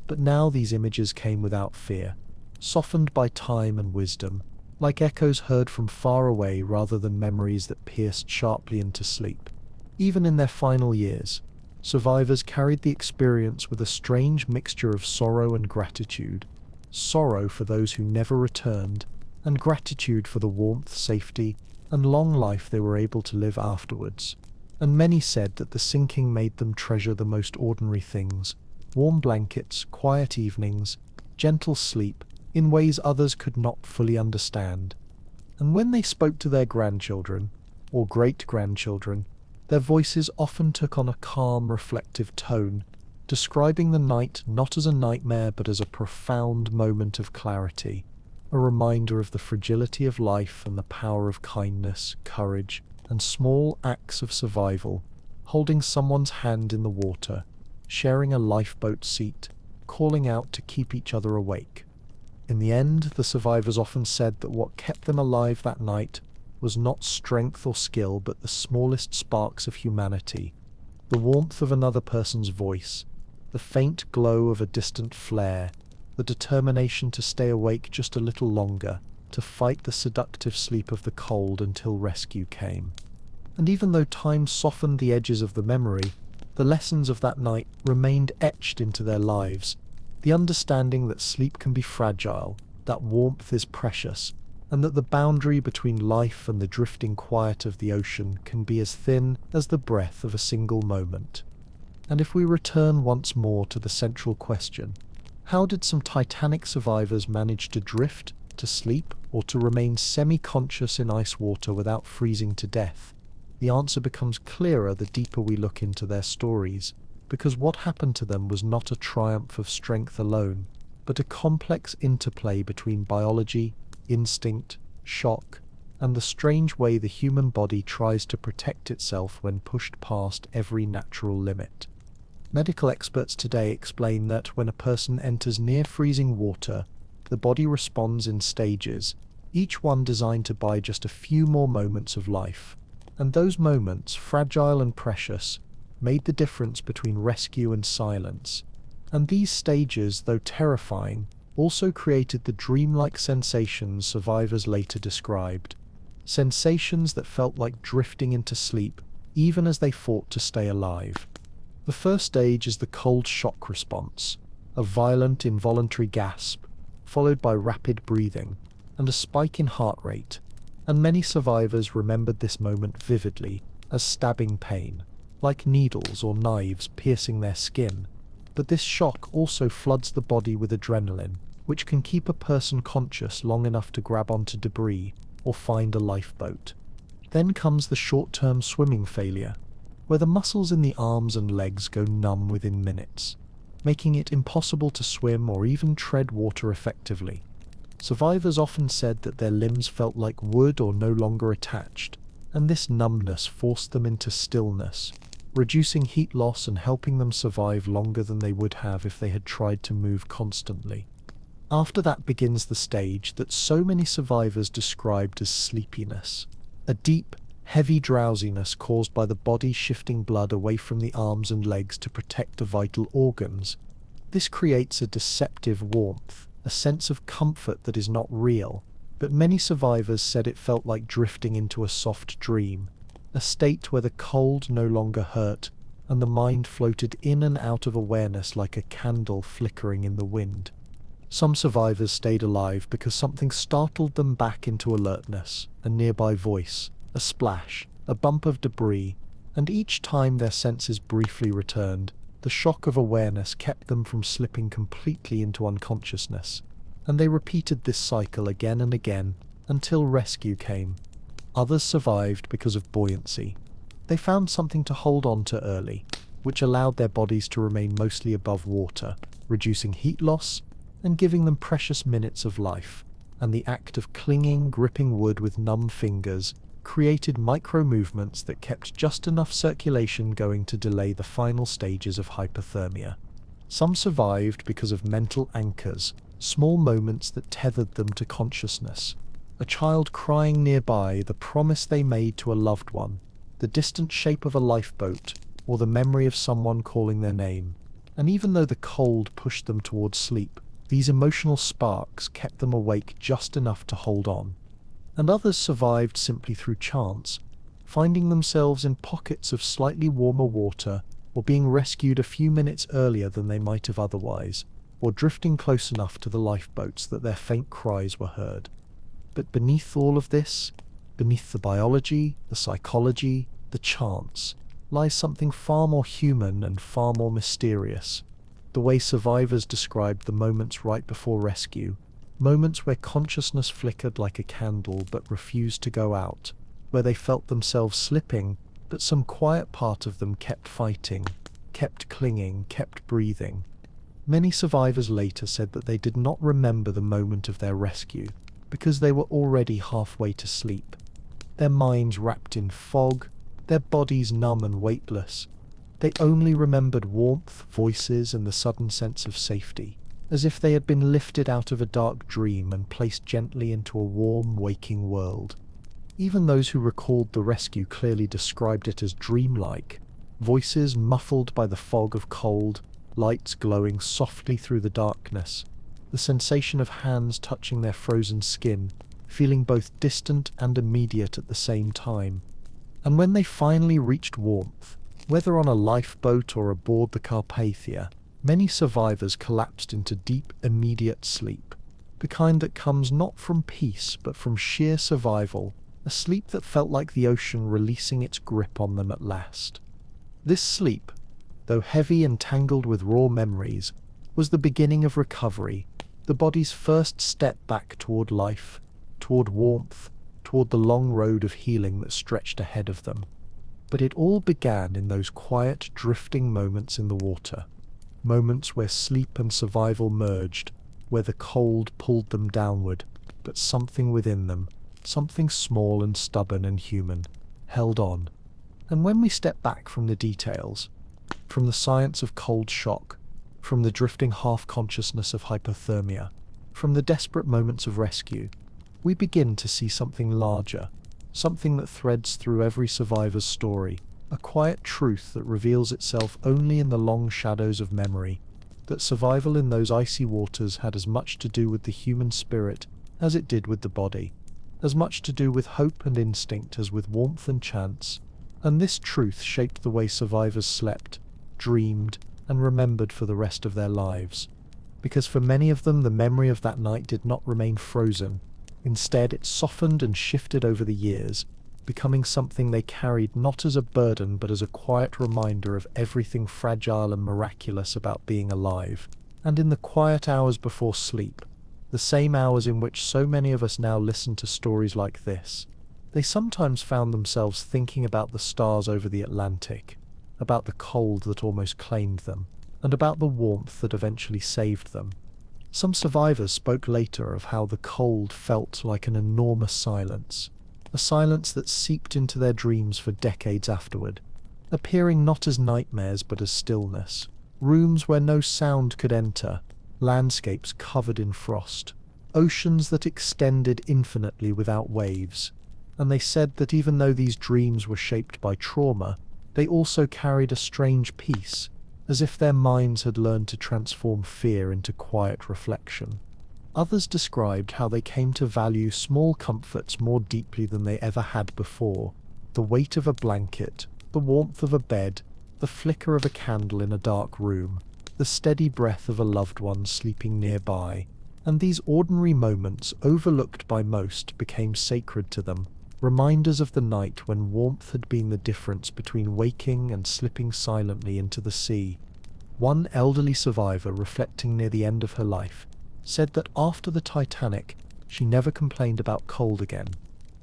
But now these images came without fear, softened by time and wisdom, like echoes heard from far away rather than memories that pierced sharply into sleep. Even in their final years, survivors carried the experience with a strange mixture of sorrow and gratitude. Sorrow for those who never returned, and gratitude for the warmth, safety, and long life they were able to live afterwards. And many said that the sinking made them treasure the most ordinary things: warm blankets, quiet evenings, gentle sleep, in ways others could not fully understand. And when they spoke to their grandchildren, or great-grandchildren, their voices often took on a calm, reflective tone, describing the night not as a nightmare but as a profound moment of clarity, a reminder of the fragility of life and the power of kindness, courage, and small acts of survival, holding someone's hand in the water, sharing a lifeboat seat, calling out to keep each other awake. In the end, the survivors often said that what kept them alive that night was not strength or skill, but the smallest sparks of humanity, the warmth of another person's voice, the faint glow of a distant flare, the determination to stay awake just a little longer, to fight the seductive sleep of the cold until rescue came. And even though time softened the edges of the memory, the lessons of that night remained etched into their lives. The understanding that sleep can be fragile, that warmth is precious, and that the boundary between life and the drifting quiet of the ocean can be as thin as the breath of a single moment. And if we return once more to the central question, how did some Titanic survivors manage to drift, to sleep, or to remain semi-conscious in ice water without freezing to death? The answer becomes clearer the deeper we look into their stories, because what happened to them was not a triumph of strength alone, but a complex interplay between biology, instinct, shock, and the strange way the human body tries to protect itself when pushed past every natural limit. Medical experts today explain that when a person enters near freezing water, the body responds in stages, each one designed to buy just a few more moments of life. And those moments, fragile and precious, made the difference between rescue and silence. And these stages, though terrifying, also created the dreamlike sensations survivors later described. Sensations that felt like drifting into sleep, even as they fought to stay alive. The first stage is the cold shock response, a violent involuntary gasp, followed by rapid breathing, and a spike in heart rate. And many survivors remembered this moment vividly as stabbing pain, like needles or knives piercing their skin. But this shock also floods the body with adrenaline, which can keep a person conscious long enough to grab onto debris or find a lifeboat. Then comes the short-term swimming failure, where the muscles in the arms and legs go numb within minutes, making it impossible to swim or even tread water effectively. Survivors often said that their limbs felt like wood or no longer attached, and this numbness forced them into stillness, reducing heat loss and helping them survive longer than they would have if they had tried to move constantly. After that begins the stage that so many survivors described as sleepiness, a deep, heavy drowsiness caused by the body shifting blood away from the arms and legs to protect the vital organs. This creates a deceptive warmth, a sense of comfort that is not real, but many survivors said it felt like drifting into a soft dream, a state where the cold no longer hurt, and the mind floated in and out of awareness like a candle flickering in the wind. Some survivors stayed alive because something startled them back into alertness, a nearby voice, a splash, a bump of debris, and each time their senses briefly returned, the shock of awareness kept them from slipping completely into unconsciousness, and they repeated this cycle again and again until rescue came. Others survived because of buoyancy. They found something to hold on to early, which allowed their bodies to remain mostly above water, reducing heat loss and giving them precious minutes of life. And the act of clinging, gripping wood with numb fingers created micro-movements that kept just enough circulation going to delay the final stages of hypothermia. Some survived because of mental anchors, small moments that tethered them to consciousness. A child crying nearby, the promise they made to a loved one, the distant shape of a lifeboat, or the memory of someone calling their name. And even though the cold pushed them towards sleep, these emotional sparks kept them awake just enough to hold on. And others survived simply through chance, finding themselves in pockets of slightly warmer water, or being rescued a few minutes earlier than they might have otherwise, or drifting close enough to the lifeboats that their faint cries were heard. But beneath all of this, beneath the biology, the psychology, the chance, lies something far more human and far more mysterious. The way survivors described the moments right before rescue, moments where consciousness flickered like a candle but refused to go out, where they felt themselves slipping, but some quiet part of them kept fighting. kept clinging, kept breathing. Many survivors later said that they did not remember the moment of their rescue because they were already halfway to sleep, their minds wrapped in fog, their bodies numb and weightless. They only remembered warmth, voices, and the sudden sense of safety, as if they had been lifted out of a dark dream and placed gently into a warm, waking world. Even those who recalled the rescue clearly described it as dreamlike, voices muffled by the fog of cold, lights glowing softly through the darkness, the sensation of hands touching their frozen skin, feeling both distant and immediate at the same time. And when they finally reached warmth, whether on a lifeboat or aboard the Carpathia, many survivors collapsed into deep, immediate sleep, the kind that comes not from peace but from sheer survival, a sleep that felt like the ocean releasing its grip on them at last. This sleep, though heavy and tangled with raw memories, was the beginning of recovery, the body's first step back toward life, toward warmth, toward the long road of healing that stretched ahead of them. But it all began in those quiet, drifting moments in the water, moments where sleep and survival merged, where the cold pulled them downward, but something within them, something small and stubborn and human, held on. And when we step back from the details, from the science of cold shock, from the drifting half-consciousness of hypothermia, from the desperate moments of rescue, we begin to see something larger, something that threads through every survivor's story, a quiet truth that reveals itself only in the long shadows of memory, that survival in those icy waters had as much to do with the human spirit as it did with the body, as much to do with hope and instinct as with warmth and chance, and this truth shaped the way survivors slept, dreamed, and remembered for the rest of their lives. Because for many of them the memory of that night did not remain frozen. Instead, it softened and shifted over the years, becoming something they carried not as a burden but as a quiet reminder of everything fragile and miraculous about being alive. And in the quiet hours before sleep, the same hours in which so many of us now listen to stories like this, they sometimes found themselves thinking about the stars over the Atlantic, about the cold that almost claimed them, and about the warmth that eventually saved them. Some survivors spoke later of how the cold felt like an enormous silence, a silence that seeped into their dreams for decades afterward, appearing not as nightmares but as stillness, rooms where no sound could enter, landscapes covered in frost, oceans that extended infinitely without waves. And they said that even though these dreams were shaped by trauma, they also carried a strange peace, as if their minds had learned to transform fear into quiet reflection. Others described how they came to value small comforts more deeply than they ever had before: the weight of a blanket, the warmth of a bed, the flicker of a candle in a dark room, the steady breath of a loved one sleeping nearby. And these ordinary moments, overlooked by most, became sacred to them, reminders of the night when warmth had been the difference between waking and slipping silently into the sea. One elderly survivor, reflecting near the end of her life, said that after the Titanic, she never complained about cold again,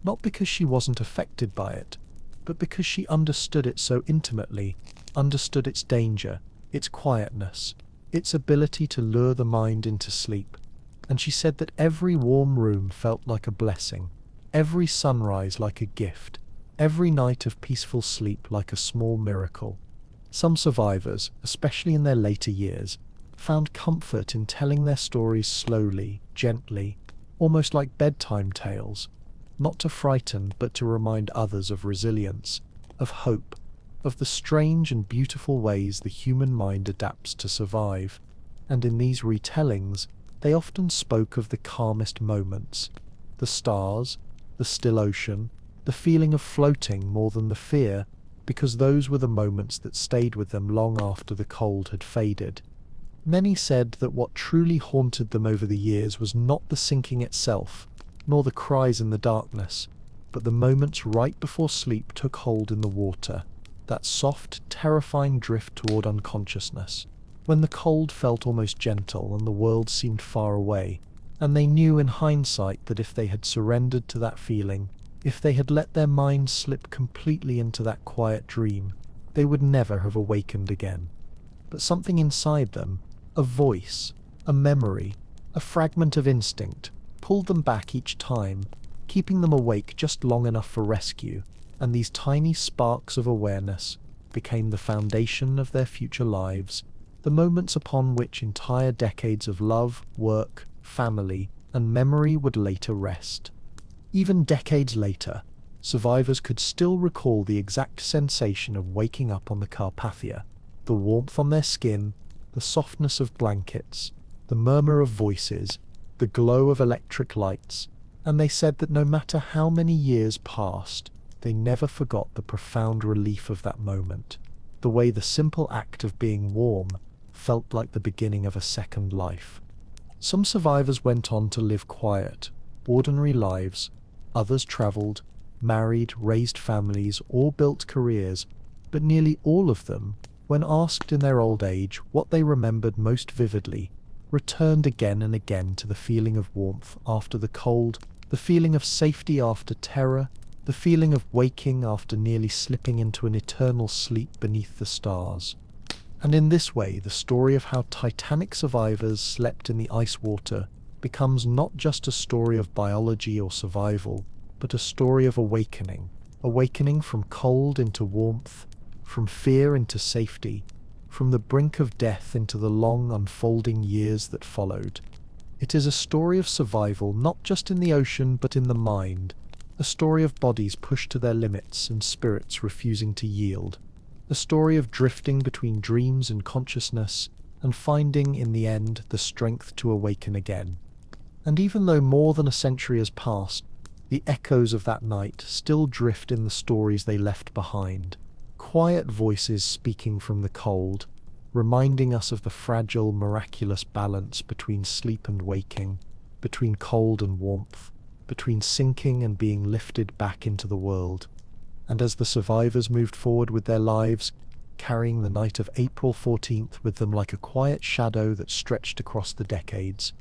not because she wasn't affected by it, but because she understood it so intimately, understood its danger, its quietness, its ability to lure the mind into sleep. And she said that every warm room felt like a blessing, every sunrise like a gift, every night of peaceful sleep like a small miracle. Some survivors, especially in their later years, found comfort in telling their stories slowly, gently, almost like bedtime tales, not to frighten but to remind others of resilience, of hope, of the strange and beautiful ways the human mind adapts to survive. And in these retellings, they often spoke of the calmest moments, the stars, the still ocean, the feeling of floating more than the fear, because those were the moments that stayed with them long after the cold had faded. Many said that what truly haunted them over the years was not the sinking itself, nor the cries in the darkness, but the moments right before sleep took hold in the water, that soft, terrifying drift toward unconsciousness, when the cold felt almost gentle and the world seemed far away. And they knew in hindsight that if they had surrendered to that feeling, if they had let their minds slip completely into that quiet dream, they would never have awakened again. but something inside them, a voice, a memory, a fragment of instinct, pulled them back each time, keeping them awake just long enough for rescue, and these tiny sparks of awareness became the foundation of their future lives, the moments upon which entire decades of love, work, family, and memory would later rest. Even decades later, survivors could still recall the exact sensation of waking up on the Carpathia, the warmth on their skin, the softness of blankets, the murmur of voices, the glow of electric lights, and they said that no matter how many years passed, they never forgot the profound relief of that moment, the way the simple act of being warm felt like the beginning of a second life. Some survivors went on to live quiet, ordinary lives, others traveled, married, raised families, or built careers, but nearly all of them, when asked in their old age what they remembered most vividly, returned again and again to the feeling of warmth after the cold, the feeling of safety after terror, the feeling of waking after nearly slipping into an eternal sleep beneath the stars. And in this way, the story of how Titanic survivors slept in the ice water becomes not just a story of biology or survival, but a story of awakening. Awakening from cold into warmth, from fear into safety, from the brink of death into the long unfolding years that followed. It is a story of survival not just in the ocean but in the mind, a story of bodies pushed to their limits and spirits refusing to yield, a story of drifting between dreams and consciousness and finding in the end the strength to awaken again. And even though more than a century has passed, the echoes of that night still drift in the stories they left behind, quiet voices speaking from the cold, reminding us of the fragile, miraculous balance between sleep and waking, between cold and warmth, between sinking and being lifted back into the world. And as the survivors moved forward with their lives, carrying the night of April 14th with them like a quiet shadow that stretched across the decades,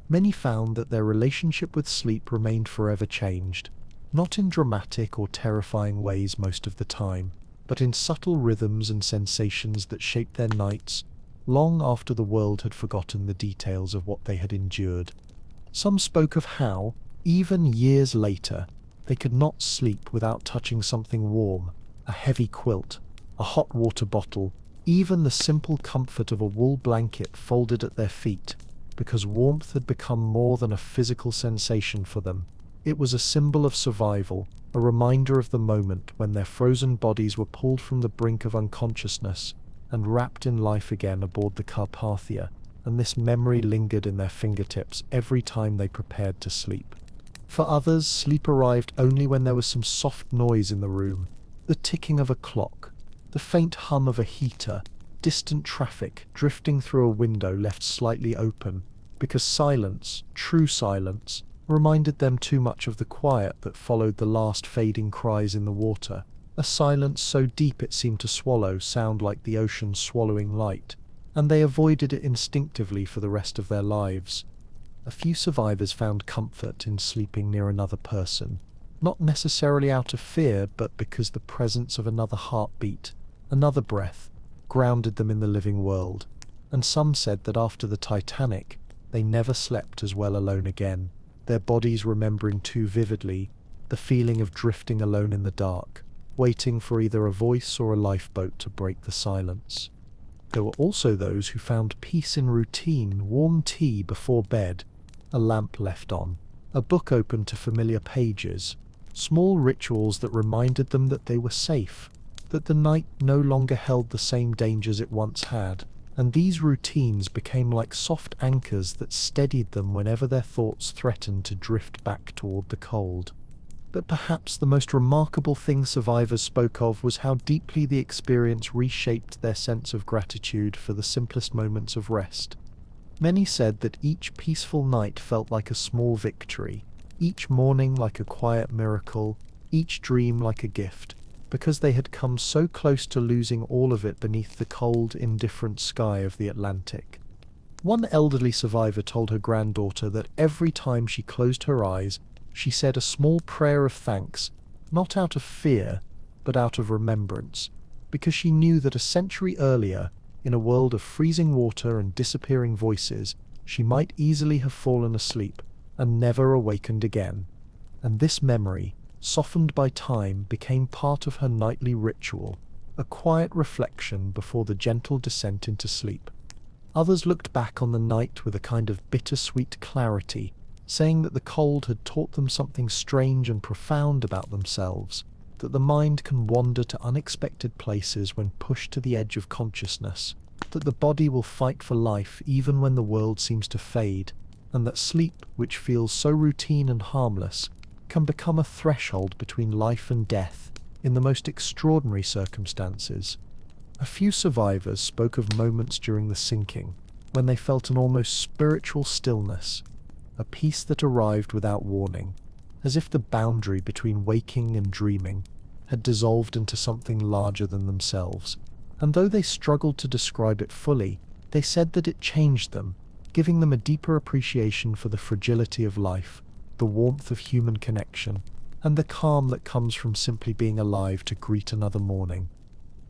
many found that their relationship with sleep remained forever changed, not in dramatic or terrifying ways most of the time, but in subtle rhythms and sensations that shaped their nights long after the world had forgotten the details of what they had endured. Some spoke of how, even years later, they could not sleep without touching something warm, a heavy quilt, a hot water bottle, even the simple comfort of a wool blanket folded at their feet, because warmth had become more than a physical sensation for them. It was a symbol of survival, a reminder of the moment when their frozen bodies were pulled from the brink of unconsciousness and wrapped in life again aboard the Carpathia, and this memory lingered in their fingertips every time they prepared to sleep. For others, sleep arrived only when there was some soft noise in the room, the ticking of a clock, the faint hum of a heater, distant traffic drifting through a window left slightly open, because silence, true silence, reminded them too much of the quiet that followed the last fading cries in the water, a silence so deep it seemed to swallow sound like the ocean swallowing light, and they avoided it instinctively for the rest of their lives. A few survivors found comfort in sleeping near another person, not necessarily out of fear, but because the presence of another heartbeat, another breath, grounded them in the living world. And some said that after the Titanic, they never slept as well alone again, their bodies remembering too vividly the feeling of drifting alone in the dark, waiting for either a voice or a lifeboat to break the silence. There were also those who found peace in routine, warm tea before bed, a lamp left on, a book open to familiar pages, small rituals that reminded them that they were safe, that the night no longer held the same dangers it once had, and these routines became like soft anchors that steadied them whenever their thoughts threatened to drift back toward the cold. But perhaps the most remarkable thing survivors spoke of was how deeply the experience reshaped their sense of gratitude for the simplest moments of rest. Many said that each peaceful night felt like a small victory, each morning like a quiet miracle, each dream like a gift, because they had come so close to losing all of it beneath the cold, indifferent sky of the Atlantic. One elderly survivor told her granddaughter that every time she closed her eyes, she said a small prayer of thanks, not out of fear, but out of remembrance, because she knew that a century earlier, In a world of freezing water and disappearing voices, she might easily have fallen asleep and never awakened again. And this memory, softened by time, became part of her nightly ritual, a quiet reflection before the gentle descent into sleep. Others looked back on the night with a kind of bittersweet clarity, saying that the cold had taught them something strange and profound about themselves, that the mind can wander to unexpected places when pushed to the edge of consciousness, that the body will fight for life even when the world seems to fade, and that sleep, which feels so routine and harmless, can become a threshold between life and death in the most extraordinary circumstances. A few survivors spoke of moments during the sinking when they felt an almost spiritual stillness, a peace that arrived without warning, as if the boundary between waking and dreaming had dissolved into something larger than themselves. And though they struggled to describe it fully, they said that it changed them, giving them a deeper appreciation for the fragility of life, the warmth of human connection, and the calm that comes from simply being alive to greet another morning.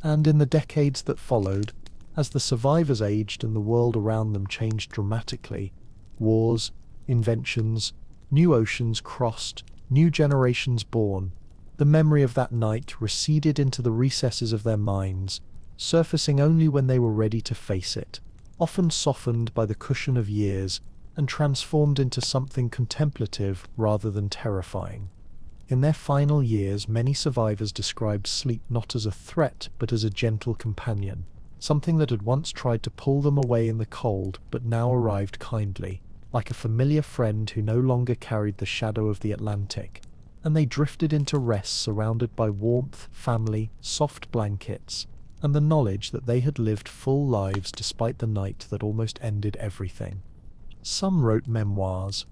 And in the decades that followed, as the survivors aged and the world around them changed dramatically, wars, inventions, new oceans crossed, new generations born, the memory of that night receded into the recesses of their minds, surfacing only when they were ready to face it, often softened by the cushion of years and transformed into something contemplative rather than terrifying. In their final years, many survivors described sleep not as a threat but as a gentle companion, something that had once tried to pull them away in the cold but now arrived kindly, like a familiar friend who no longer carried the shadow of the Atlantic, and they drifted into rest surrounded by warmth, family, soft blankets, and the knowledge that they had lived full lives despite the night that almost ended everything. Some wrote memoirs,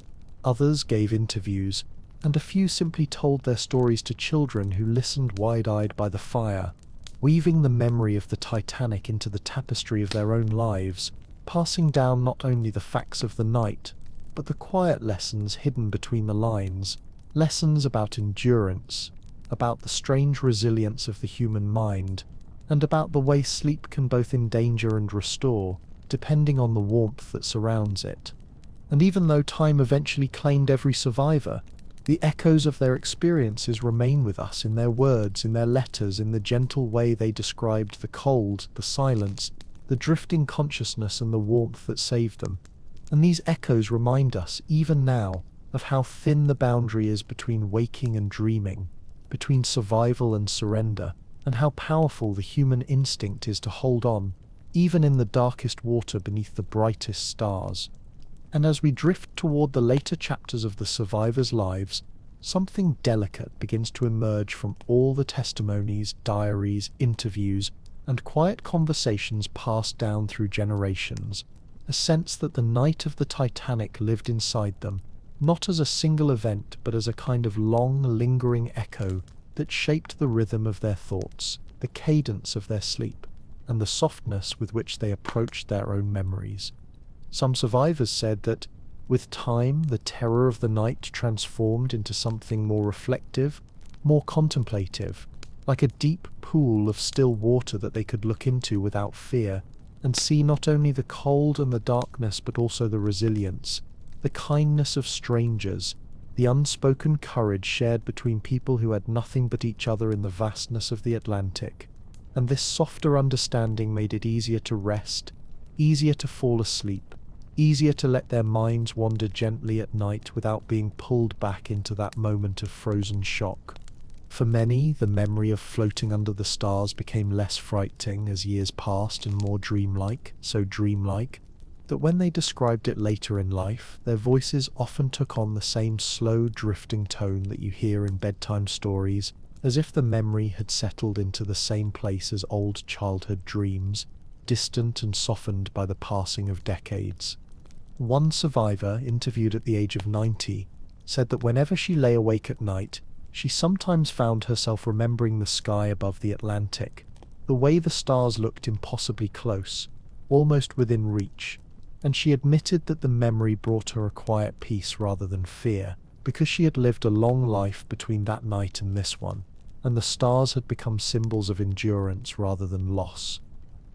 others gave interviews, and a few simply told their stories to children who listened wide-eyed by the fire, weaving the memory of the Titanic into the tapestry of their own lives, passing down not only the facts of the night, but the quiet lessons hidden between the lines, lessons about endurance, about the strange resilience of the human mind, and about the way sleep can both endanger and restore, depending on the warmth that surrounds it. And even though time eventually claimed every survivor, the echoes of their experiences remain with us in their words, in their letters, in the gentle way they described the cold, the silence, the drifting consciousness and the warmth that saved them. And these echoes remind us, even now, of how thin the boundary is between waking and dreaming, between survival and surrender, and how powerful the human instinct is to hold on, even in the darkest water beneath the brightest stars. And as we drift toward the later chapters of the survivors' lives, something delicate begins to emerge from all the testimonies, diaries, interviews, and quiet conversations passed down through generations, a sense that the night of the Titanic lived inside them, not as a single event but as a kind of long, lingering echo that shaped the rhythm of their thoughts, the cadence of their sleep, and the softness with which they approached their own memories. Some survivors said that, with time, the terror of the night transformed into something more reflective, more contemplative, like a deep pool of still water that they could look into without fear, and see not only the cold and the darkness but also the resilience, the kindness of strangers, the unspoken courage shared between people who had nothing but each other in the vastness of the Atlantic. And this softer understanding made it easier to rest, easier to fall asleep, easier to let their minds wander gently at night without being pulled back into that moment of frozen shock. For many, the memory of floating under the stars became less frightening as years passed and more dreamlike, so dreamlike, that when they described it later in life, their voices often took on the same slow, drifting tone that you hear in bedtime stories, as if the memory had settled into the same place as old childhood dreams, distant and softened by the passing of decades. One survivor, interviewed at the age of 90, said that whenever she lay awake at night, she sometimes found herself remembering the sky above the Atlantic, the way the stars looked impossibly close, almost within reach, and she admitted that the memory brought her a quiet peace rather than fear, because she had lived a long life between that night and this one, and the stars had become symbols of endurance rather than loss.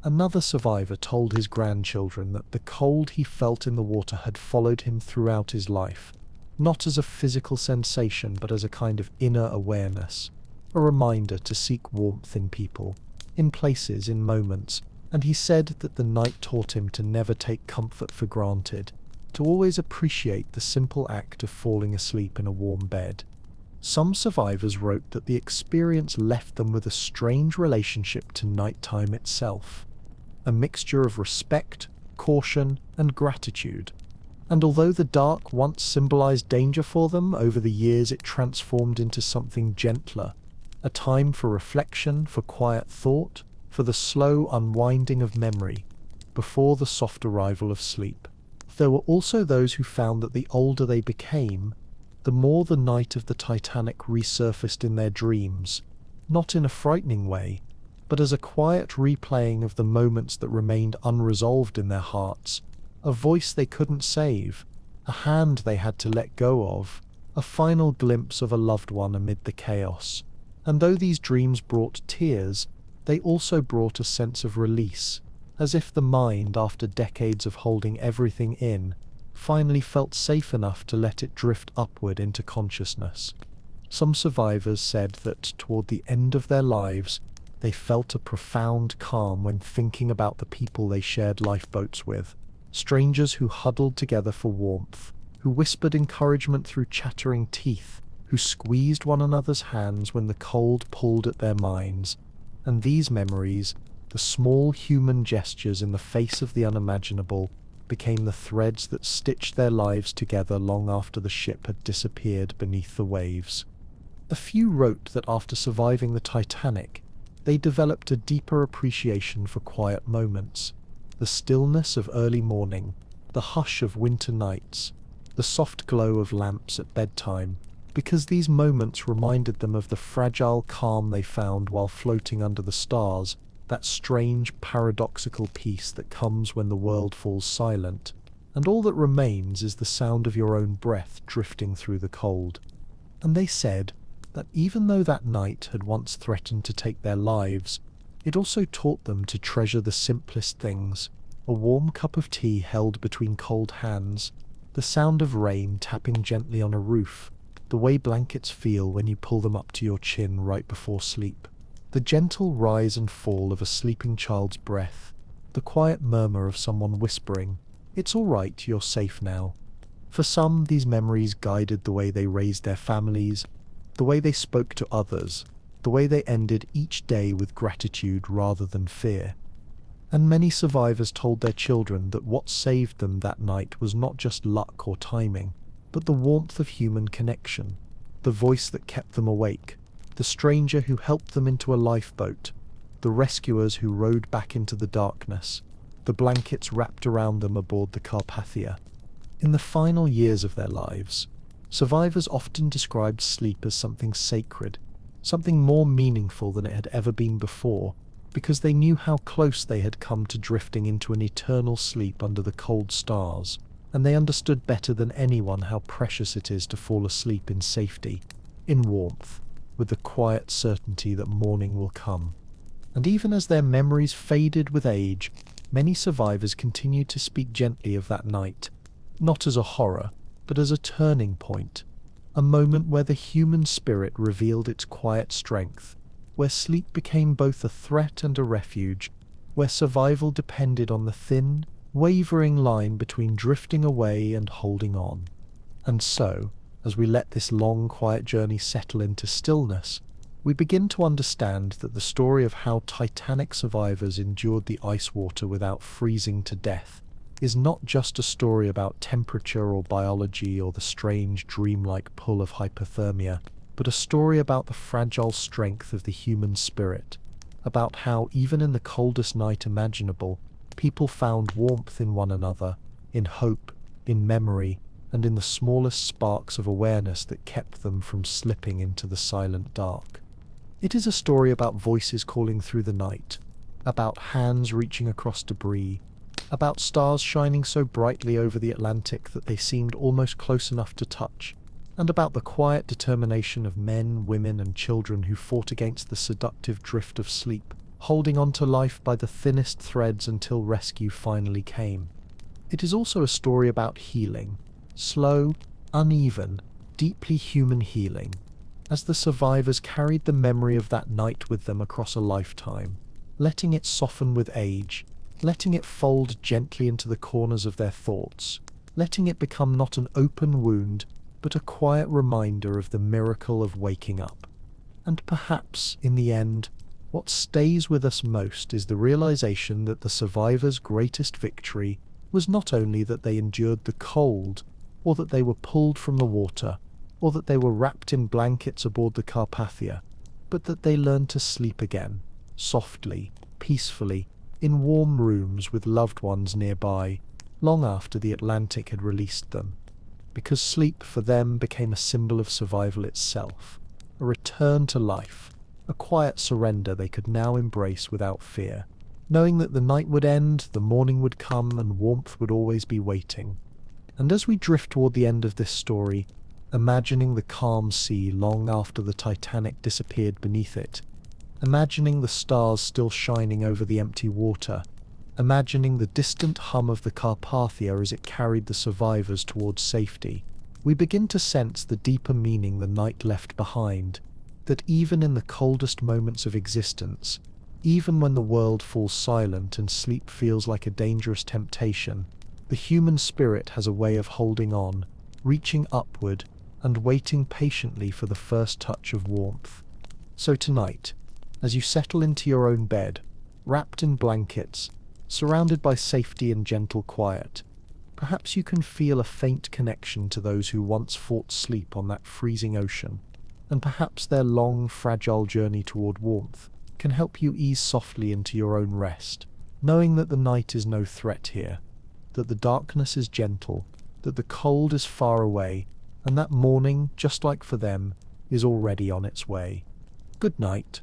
Another survivor told his grandchildren that the cold he felt in the water had followed him throughout his life, not as a physical sensation but as a kind of inner awareness, a reminder to seek warmth in people, in places, in moments, and he said that the night taught him to never take comfort for granted, to always appreciate the simple act of falling asleep in a warm bed. Some survivors wrote that the experience left them with a strange relationship to nighttime itself, a mixture of respect, caution, and gratitude. And although the dark once symbolized danger for them, over the years it transformed into something gentler, a time for reflection, for quiet thought, for the slow unwinding of memory, before the soft arrival of sleep. There were also those who found that the older they became, the more the night of the Titanic resurfaced in their dreams, not in a frightening way, but as a quiet replaying of the moments that remained unresolved in their hearts, a voice they couldn't save, a hand they had to let go of, a final glimpse of a loved one amid the chaos. And though these dreams brought tears, they also brought a sense of release, as if the mind, after decades of holding everything in, finally felt safe enough to let it drift upward into consciousness. Some survivors said that toward the end of their lives, they felt a profound calm when thinking about the people they shared lifeboats with, strangers who huddled together for warmth, who whispered encouragement through chattering teeth, who squeezed one another's hands when the cold pulled at their minds. And these memories, the small human gestures in the face of the unimaginable, became the threads that stitched their lives together long after the ship had disappeared beneath the waves. A few wrote that after surviving the Titanic, they developed a deeper appreciation for quiet moments, the stillness of early morning, the hush of winter nights, the soft glow of lamps at bedtime, because these moments reminded them of the fragile calm they found while floating under the stars, that strange paradoxical peace that comes when the world falls silent, and all that remains is the sound of your own breath drifting through the cold. And they said that even though that night had once threatened to take their lives, it also taught them to treasure the simplest things: a warm cup of tea held between cold hands, the sound of rain tapping gently on a roof, the way blankets feel when you pull them up to your chin right before sleep, the gentle rise and fall of a sleeping child's breath, the quiet murmur of someone whispering, "It's all right, you're safe now." For some, these memories guided the way they raised their families, the way they spoke to others, the way they ended each day with gratitude rather than fear. And many survivors told their children that what saved them that night was not just luck or timing, but the warmth of human connection, the voice that kept them awake, the stranger who helped them into a lifeboat, the rescuers who rowed back into the darkness, the blankets wrapped around them aboard the Carpathia. In the final years of their lives, survivors often described sleep as something sacred, something more meaningful than it had ever been before, because they knew how close they had come to drifting into an eternal sleep under the cold stars, and they understood better than anyone how precious it is to fall asleep in safety, in warmth, with the quiet certainty that morning will come. And even as their memories faded with age, many survivors continued to speak gently of that night, not as a horror, but as a turning point, a moment where the human spirit revealed its quiet strength, where sleep became both a threat and a refuge, where survival depended on the thin, wavering line between drifting away and holding on. And so, as we let this long, quiet journey settle into stillness, we begin to understand that the story of how Titanic survivors endured the ice water without freezing to death is not just a story about temperature or biology or the strange dreamlike pull of hypothermia, but a story about the fragile strength of the human spirit, about how, even in the coldest night imaginable, people found warmth in one another, in hope, in memory, and in the smallest sparks of awareness that kept them from slipping into the silent dark. It is a story about voices calling through the night, about hands reaching across debris, about stars shining so brightly over the Atlantic that they seemed almost close enough to touch, and about the quiet determination of men, women, and children who fought against the seductive drift of sleep, holding on to life by the thinnest threads until rescue finally came. It is also a story about healing, slow, uneven, deeply human healing, as the survivors carried the memory of that night with them across a lifetime, letting it soften with age, letting it fold gently into the corners of their thoughts, letting it become not an open wound, but a quiet reminder of the miracle of waking up. And perhaps, in the end, what stays with us most is the realization that the survivors' greatest victory was not only that they endured the cold, or that they were pulled from the water, or that they were wrapped in blankets aboard the Carpathia, but that they learned to sleep again, softly, peacefully, in warm rooms with loved ones nearby, long after the Atlantic had released them. Because sleep for them became a symbol of survival itself, a return to life, a quiet surrender they could now embrace without fear, knowing that the night would end, the morning would come, and warmth would always be waiting. And as we drift toward the end of this story, imagining the calm sea long after the Titanic disappeared beneath it, imagining the stars still shining over the empty water, imagining the distant hum of the Carpathia as it carried the survivors towards safety, we begin to sense the deeper meaning the night left behind, that even in the coldest moments of existence, even when the world falls silent and sleep feels like a dangerous temptation, the human spirit has a way of holding on, reaching upward, and waiting patiently for the first touch of warmth. So tonight, as you settle into your own bed, wrapped in blankets, surrounded by safety and gentle quiet, perhaps you can feel a faint connection to those who once fought sleep on that freezing ocean, and perhaps their long, fragile journey toward warmth can help you ease softly into your own rest, knowing that the night is no threat here, that the darkness is gentle, that the cold is far away, and that morning, just like for them, is already on its way. Good night.